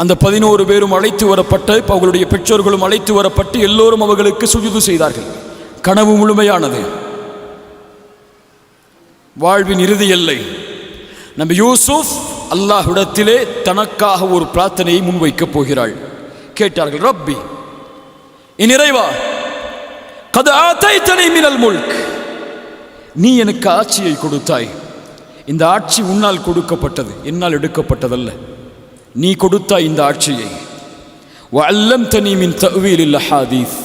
அந்த 11 பேரும் அழைத்து வரப்பட்டு, அவர்களுடைய பெற்றோர்களும் அழைத்து வரப்பட்டு எல்லோரும் அவர்களுக்கு சுஜூது செய்தார்கள். கனவு முழுமையானது. வாழ்வின் இறுதி எல்லை. நபி யூசுப் அல்லாஹ்விடத்திலே தனக்காக ஒரு பிரார்த்தனையை முன்வைக்கப் போகிறாள். கேட்டார்கள், ரப்பி, என் இறைவா, கத் ஆதைதனி மினல் முல்க், நீ எனக்கு ஆட்சியை கொடுத்தாய். இந்த ஆட்சி உன்னால் கொடுக்கப்பட்டது, என்னால் எடுக்கப்பட்டதல்ல. நீ கொடுத்தாய் இந்த ஆட்சியை. வஅல்லம்தனி மின் தஅவீலில் அஹாதீஸ்,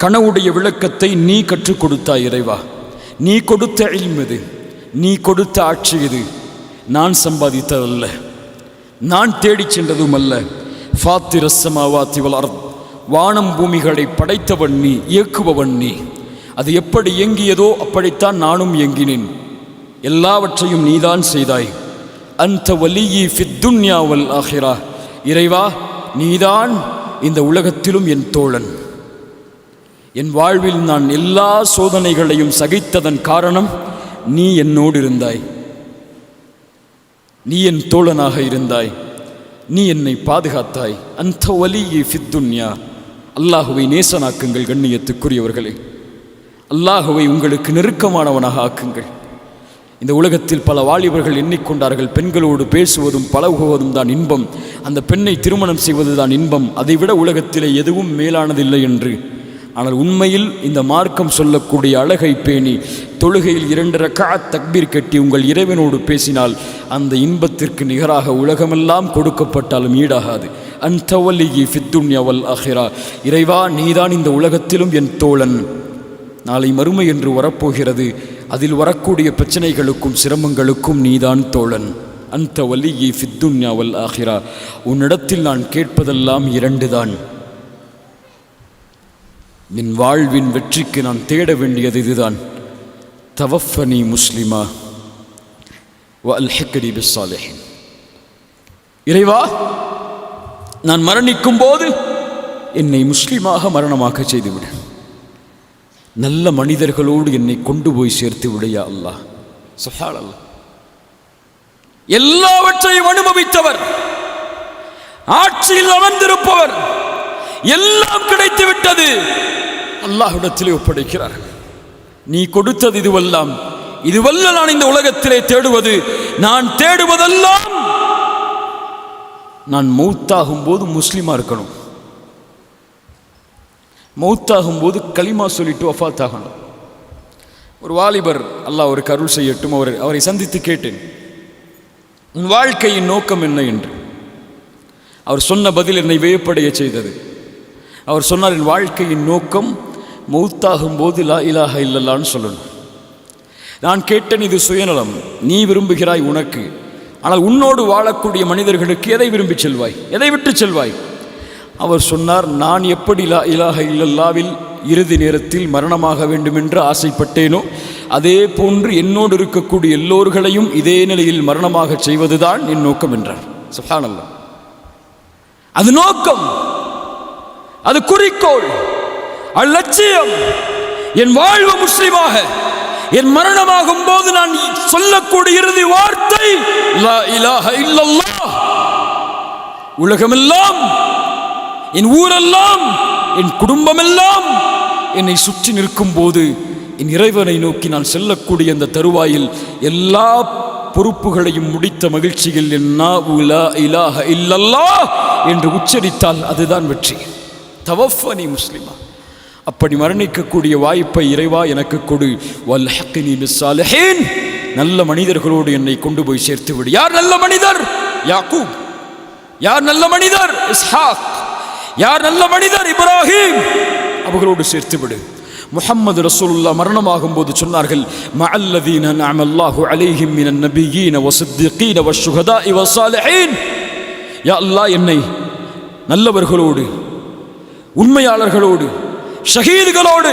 கனவுடைய விளக்கத்தை நீ கற்றுக் கொடுத்தாய் இறைவா. நீ கொடுத்த இல்ம் இது, நீ கொடுத்த ஆட்சி இது. நான் சம்பாதித்ததல்ல, நான் தேடிச் சென்றதும் அல்ல. ஃபாத்திரஸ் ஸமாவாத்தி வல் அர்த், வானம் பூமிகளை படைத்தவன் நீ, இயக்குபவன் நீ. அது எப்படி இயங்கியதோ அப்படித்தான் நானும் இயங்கினேன். எல்லாவற்றையும் நீதான் செய்தாய். அன்த வலியி ஃபித் துன்யா வல் ஆஹிரா, இறைவா நீதான் இந்த உலகத்திலும் என் தோழன். என் வாழ்வில் நான் எல்லா சோதனைகளையும் சகித்ததன் காரணம் நீ என்னோடு இருந்தாய், நீ என் தோழனாக இருந்தாய், நீ என்னை பாதுகாத்தாய். அந்த வலியை ஃபித்துன்யா. அல்லாஹுவை நேசனாக்குங்கள் கண்ணியத்துக்குரியவர்களே. அல்லாஹுவை உங்களுக்கு நெருக்கமானவனாக ஆக்குங்கள். இந்த உலகத்தில் பல வாலிபர்கள் எண்ணிக்கொண்டார்கள், பெண்களோடு பேசுவதும் பழகுவதும் தான் இன்பம், அந்த பெண்ணை திருமணம் செய்வது தான் இன்பம், அதைவிட உலகத்திலே எதுவும் மேலானதில்லை என்று. ஆனால் உண்மையில் இந்த மார்க்கம் சொல்லக்கூடிய அழகை பேணி தொழுகையில் 2 ரக்அத் தக்பீர் கட்டி உங்கள் இறைவனோடு பேசினால் அந்த இன்பத்திற்கு நிகராக உலகமெல்லாம் கொடுக்கப்பட்டாலும் ஈடாகாது. அன்த வலியி ஃபித்துன்யா வல் ஆஹிரா. இறைவா, நீதான் இந்த உலகத்திலும் என் தோழன். நாளை மறுமை என்று வரப்போகிறது, அதில் வரக்கூடிய பிரச்சனைகளுக்கும் சிரமங்களுக்கும் நீதான் தோழன். அந்த வலியி ஃபித்துன்யா வல் ஆஹிரா. உன்னிடத்தில் நான் கேட்பதெல்லாம் 2 தான். என் வாழ்வின் வெற்றிக்கு நான் தேட வேண்டியது இதுதான். தவஃபனி முஸ்லிமா வ அல்ஹிக்னி பிஸ்ஸாலிஹீன். இறைவா, நான் மரணிக்கும் போது என்னை முஸ்லிமாக மரணமாக்க செய்துவிடு. நல்ல மனிதர்களோடு என்னை கொண்டு போய் சேர்த்து விடையா அல்லாஹ். சுப்ஹானல்லாஹ். எல்லாவற்றையும் அனுபவித்தவர், ஆட்சியில் அமர்ந்திருப்பவர், எல்லாம் கிடைத்து விட்டது, அல்லாஹ்விடத்திலே ஒப்படைக்கிறார். நீ கொடுத்தது இதுவெல்லாம், இதுவல்ல நான் இந்த உலகத்திலே தேடுவது. நான் தேடுவதெல்லாம் நான் மௌத்தாகும் போது முஸ்லிமா இருக்கணும். மௌத்தாகும் போது களிமா சொல்லிட்டு வஃபாத் ஆகணும். ஒரு வாலிபர், அல்லாஹ் ஒரு அருள் செய்யட்டும், அவரை சந்தித்து கேட்டேன், உன் வாழ்க்கையின் நோக்கம் என்ன என்று. அவர் சொன்ன பதில் என்னை வியப்படைய செய்தது. அவர் சொன்னார், என் வாழ்க்கையின் நோக்கம் மௌத்தாகும் போது லா இலாஹ இல்லல்லான்னு சொல்லணும். நான் கேட்டேன், இது சுயநலம், நீ விரும்புகிறாய் உனக்கு, ஆனால் உன்னோடு வாழக்கூடிய மனிதர்களுக்கு எதை விரும்பி செல்வாய், எதை விட்டு செல்வாய்? அவர் சொன்னார், நான் எப்படி லா இலாஹ இல்லல்லாவில் இறுதி நேரத்தில் மரணமாக வேண்டுமென்று ஆசைப்பட்டேனோ அதே போன்று என்னோடு இருக்கக்கூடிய எல்லோர்களையும் இதே நிலையில் மரணமாக செய்வதுதான் என் நோக்கம் என்றார். சுப்ஹானல்லாஹ். அது நோக்கம், அது குறிக்கோள், அது லட்சியம். என் வாழ்வு முஸ்லிமாக, என் மரணமாகும் போது நான் சொல்லக்கூடிய இறுதி வார்த்தை லா இலாஹ இல்லல்லாஹ். உலகமெல்லாம், என் ஊரெல்லாம், என் குடும்பமெல்லாம் என்னை சுற்றி நிற்கும் போது என் இறைவனை நோக்கி நான் செல்லக்கூடிய அந்த தருவாயில் எல்லா பொறுப்புகளையும் முடித்த மகிழ்ச்சியில் லா இலாஹ இல்லல்லாஹ் என்று உச்சரித்தால் அதுதான் வெற்றி. தவஃபனி முஸ்லிமா. அப்படி மரணிக்கக்கூடிய வாய்ப்பை இறைவா எனக்கு கொடு. வல்ஹிக்னி பிஸ்ஸாலிஹீன். நல்ல மனிதர்களோடு என்னை கொண்டு போய் சேர்த்து விடு. யார் நல்ல மனிதர்? யாக்கூப். யார் நல்ல மனிதர்? இஸ்ஹாக். யார் நல்ல மனிதர்? இப்ராஹிம். அவர்களோடு சேர்த்து விடு. முஹம்மது ரசூலுல்லாஹ் மரணமாகும் போது சொன்னார்கள், மஅல்லதீன அன்அமல்லாஹு அலைஹிம் மினன் நபிய்யீன வஸித்தீகீன வஷ்ஷுஹதாஇ வஸ்ஸாலிஹீன். யா அல்லாஹ், என்னை நல்லவர்களோடு, உண்மையாளர்களோடு, ஷஹீதுகளோடு,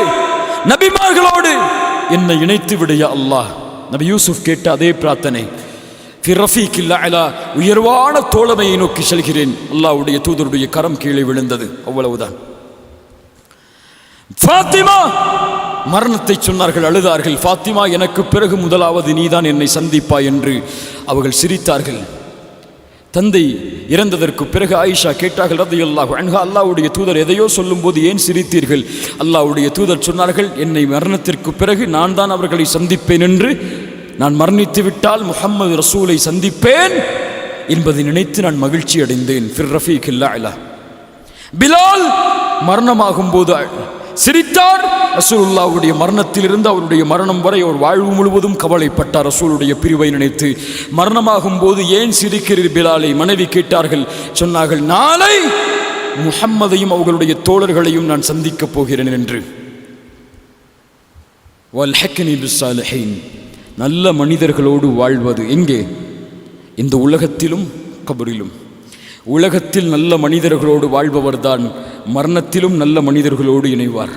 நபிமார்களோடு என்னை இணைத்து விடு யா அல்லாஹ். நபி யூசுப் கேட்ட அதே பிரார்த்தனை. ஃபி ரஃபீக்கில் அலா, உயர்வான தோழமையை நோக்கி செல்கிறேன். அல்லாஹ்வுடைய தூதருடைய கரம் கீழே விழுந்தது, அவ்வளவுதான். ஃபாத்திமா மரணத்தை சொன்னார்கள், அழுதார்கள். ஃபாத்திமா, எனக்கு பிறகு முதலாவது நீதான் என்னை சந்திப்பாய் என்று அவர்கள் சிரித்தார்கள். தந்தை இறந்ததற்கு பிறகு ஆயிஷா கேட்டார்கள் ரலியல்லாஹு அன்ஹா, அல்லாஹ்வுடைய தூதர் எதையோ சொல்லும்போது ஏன் சிரித்தீர்கள்? அல்லாஹ்வுடைய தூதர் சொன்னார்கள், என்னை மரணத்திற்கு பிறகு நான் தான் அவர்களை சந்திப்பேன் என்று. நான் மரணித்து விட்டால் முஹம்மது ரசூலை சந்திப்பேன் என்பதை நினைத்து நான் மகிழ்ச்சி அடைந்தேன். ஃபிர் ரஃபீக்கில் அலா. பிலால் மரணமாகும் போது சிரித்தார். ரசூலுல்லாஹ்வுடைய மரணத்திலிருந்து அவருடைய மரணம் வரை அவர் வாழ்வு முழுவதும் கவலைப்பட்டார் ரசூலுடைய பிரிவை நினைத்து. மரணமாகும் போது ஏன் சிரிக்கிறீர் பிலாலை மனைவி கேட்டார்கள். சொன்னார்கள், நாளை முஹம்மதையும் அவர்களுடைய தோழர்களையும் நான் சந்திக்கப் போகிறேன் என்று. வல்ஹிக்னி பிஸ்ஸாலிஹீன். நல்ல மனிதர்களோடு வாழ்வது எங்கே? இந்த உலகத்திலும் கபரிலும். உலகத்தில் நல்ல மனிதர்களோடு வாழ்பவர்தான் மரணத்திலும் நல்ல மனிதர்களோடு இணைவார்.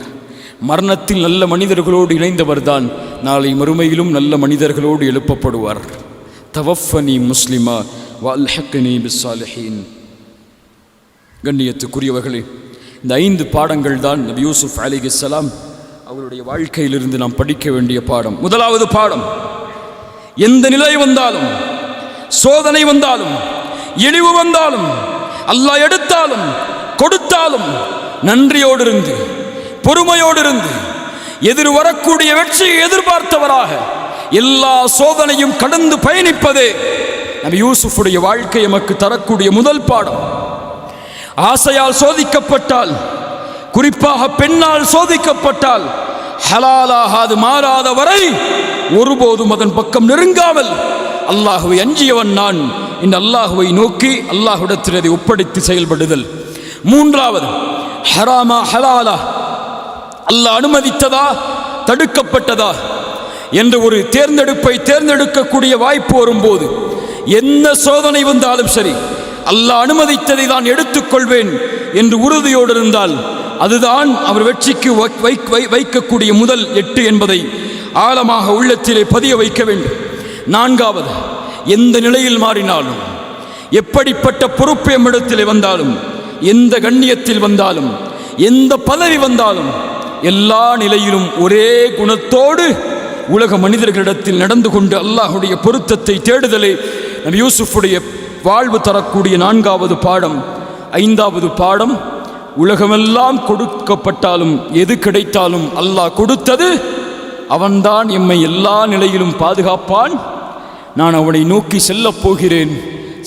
மரணத்தில் நல்ல மனிதர்களோடு இணைந்தவர்தான் நாளை மறுமையிலும் நல்ல மனிதர்களோடு எழுப்பப்படுவார். தவஃபனி முஸ்லிமா வல்ஹிக்னி பிஸ்ஸாலிஹீன். கண்ணியத்துக்குரியவர்களே, இந்த 5 பாடங்கள் தான் நபி யூசுப் அலைஹிஸ்ஸலாம் அவருடைய வாழ்க்கையிலிருந்து நாம் படிக்க வேண்டிய பாடம். முதலாவது பாடம், எந்த நிலை வந்தாலும், சோதனை வந்தாலும், இழிவு வந்தாலும், அல்லாஹ் எடுத்தாலும் கொடுத்தாலும் நன்றியோடு இருந்து, பொறுமையோடு இருந்து, எதிர் வரக்கூடிய வெற்றியை எதிர்பார்த்தவராக எல்லா சோதனையும் கடந்து பயணிப்பதே நபி யூசுஃபுடைய வாழ்க்கை எமக்கு தரக்கூடிய முதல் பாடம். ஆசையால் சோதிக்கப்பட்டால், குறிப்பாக பெண்ணால் சோதிக்கப்பட்டால், ஹலாலாகாது மாறாத வரை ஒருபோதும் அதன் பக்கம் நெருங்காமல் அல்லாஹுவை அஞ்சியவன் நான் இந்த அல்லாஹுவை நோக்கி அல்லாஹ்விடத்தில் அதை ஒப்படைத்து செயல்படுதல். மூன்றாவது, ஹராமா ஹலாலா, அல்லாஹ் அனுமதித்ததா தடுக்கப்பட்டதா என்ற ஒரு தேர்ந்தெடுக்கக்கூடிய வாய்ப்பு வரும்போது, என்ன சோதனை வந்தாலும் சரி அல்லாஹ் அனுமதித்ததை தான் எடுத்துக்கொள்வேன் என்று உறுதியோடு இருந்தால் அதுதான் அவர் வெற்றிக்கு வைக்கக்கூடிய முதல் 8 என்பதை ஆழமாக உள்ளத்திலே பதிய வைக்க வேண்டும். நான்காவது, எந்த நிலையில் மாறினாலும், எப்படிப்பட்ட பொறுப்பு எம்மிடத்திலே வந்தாலும், எந்த கண்ணியத்தில் வந்தாலும், எந்த பதவி வந்தாலும், எல்லா நிலையிலும் ஒரே குணத்தோடு உலக மனிதர்களிடத்தில் நடந்து கொண்டு அல்லாஹுடைய பொருத்தத்தை தேடுதலே நபி யூசுஃபுடைய வாழ்வு தரக்கூடிய 4வது பாடம். 5வது பாடம், உலகமெல்லாம் கொடுக்கப்பட்டாலும் எது கிடைத்தாலும் அல்லாஹ் கொடுத்தது, அவன்தான் எம்மை எல்லா நிலையிலும் பாதுகாப்பான். நான் அவனை நோக்கி செல்லப் போகிறேன்.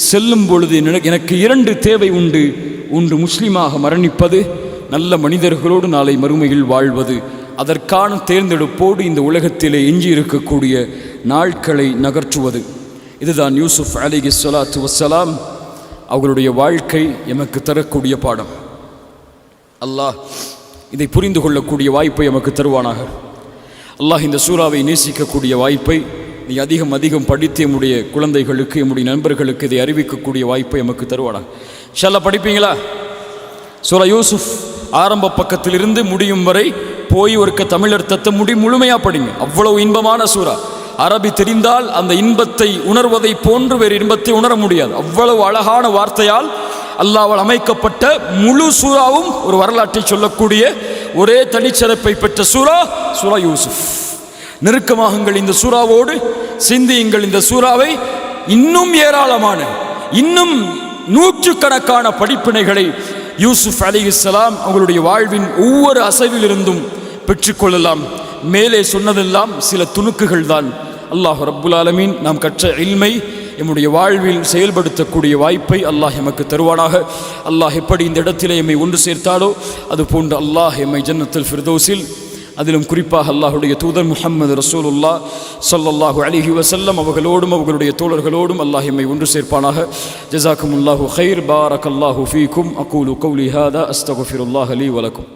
செல்லும் பொழுது எனக்கு 2 தேவை உண்டு. ஒன்று முஸ்லீமாக மரணிப்பது, நல்ல மனிதர்களோடு நாளை மறுமையில் வாழ்வது. அதற்கான தேர்ந்தெடுப்போடு இந்த உலகத்திலே எஞ்சி இருக்கக்கூடிய நாட்களை நகர்த்துவது. இதுதான் யூசுப் அலைஹிஸ்ஸலாத்து வஸ்ஸலாம் அவர்களுடைய வாழ்க்கை எமக்கு தரக்கூடிய பாடம். அல்லாஹ் இதை புரிந்து கொள்ளக்கூடிய வாய்ப்பை எமக்கு தருவானாக. அல்லாஹ் இந்த சூறாவை நேசிக்கக்கூடிய வாய்ப்பை நீ அதிகம் படித்து எம்முடைய குழந்தைகளுக்கு, எம்முடைய நண்பர்களுக்கு இதை அறிவிக்கக்கூடிய வாய்ப்பை எமக்கு தருவானாக. இன்ஷா படிப்பீங்களா? சூரா யூசுப் ஆரம்ப பக்கத்திலிருந்து முடியும் வரை போய் ஒருக்க தமிழர்த்தத்தை முழுமையாக படிங்க. அவ்வளவு இன்பமான சூறா. அரபி தெரிந்தால் அந்த இன்பத்தை உணர்வதை போன்று வேறு இன்பத்தை உணர முடியாது. அவ்வளவு அழகான வார்த்தையால் அல்லாஹ்வால் அமைக்கப்பட்ட முழு சூறாவும் ஒரு வரலாற்றை சொல்லக்கூடிய ஒரே தனிச்சிறப்பை பெற்ற சூரா யூசுப். நெருக்கமாகுங்கள் இந்த சூறாவோடு, சிந்தியுங்கள் இந்த சூறாவை. இன்னும் ஏராளமான, இன்னும் 100கணக்கான படிப்பினைகளை யூசுப் அலைஹிஸ்ஸலாம் அவங்களுடைய வாழ்வின் ஒவ்வொரு அசைவிலிருந்தும் பெற்றுக்கொள்ளலாம். மேலே சொன்னதெல்லாம் சில துணுக்குகள் தான். அல்லாஹ் ரப்புல் ஆலமீன் நாம் கற்ற இல்மை எம்முடைய வாழ்வில் செயல்படுத்தக்கூடிய வாய்ப்பை அல்லாஹ் எமக்கு தருவானாக. அல்லாஹ் எப்படி இந்த இடத்திலே எம்மை ஒன்று சேர்த்தாலோ அதுபோன்று அல்லாஹ் எம்மை ஜன்னத்துல் ஃபிர்தௌஸில், அதிலும் குறிப்பாக அல்லாஹுடைய தூதர் முஹம்மது ரசூலுல்லாஹ் ஸல்லல்லாஹு அலைஹி வஸல்லம் அவர்களோடும் அவர்களுடைய தோழர்களோடும் அல்லாஹ் எம்மை ஒன்று சேர்ப்பானாக. ஜஸாக்குமுல்லாஹு கைர். பாரக்கல்லாஹு ஃபீக்கும். அகூலு கௌலி ஹாதா அஸ்தக்ஃபிருல்லாஹ லீ வலக்கும்.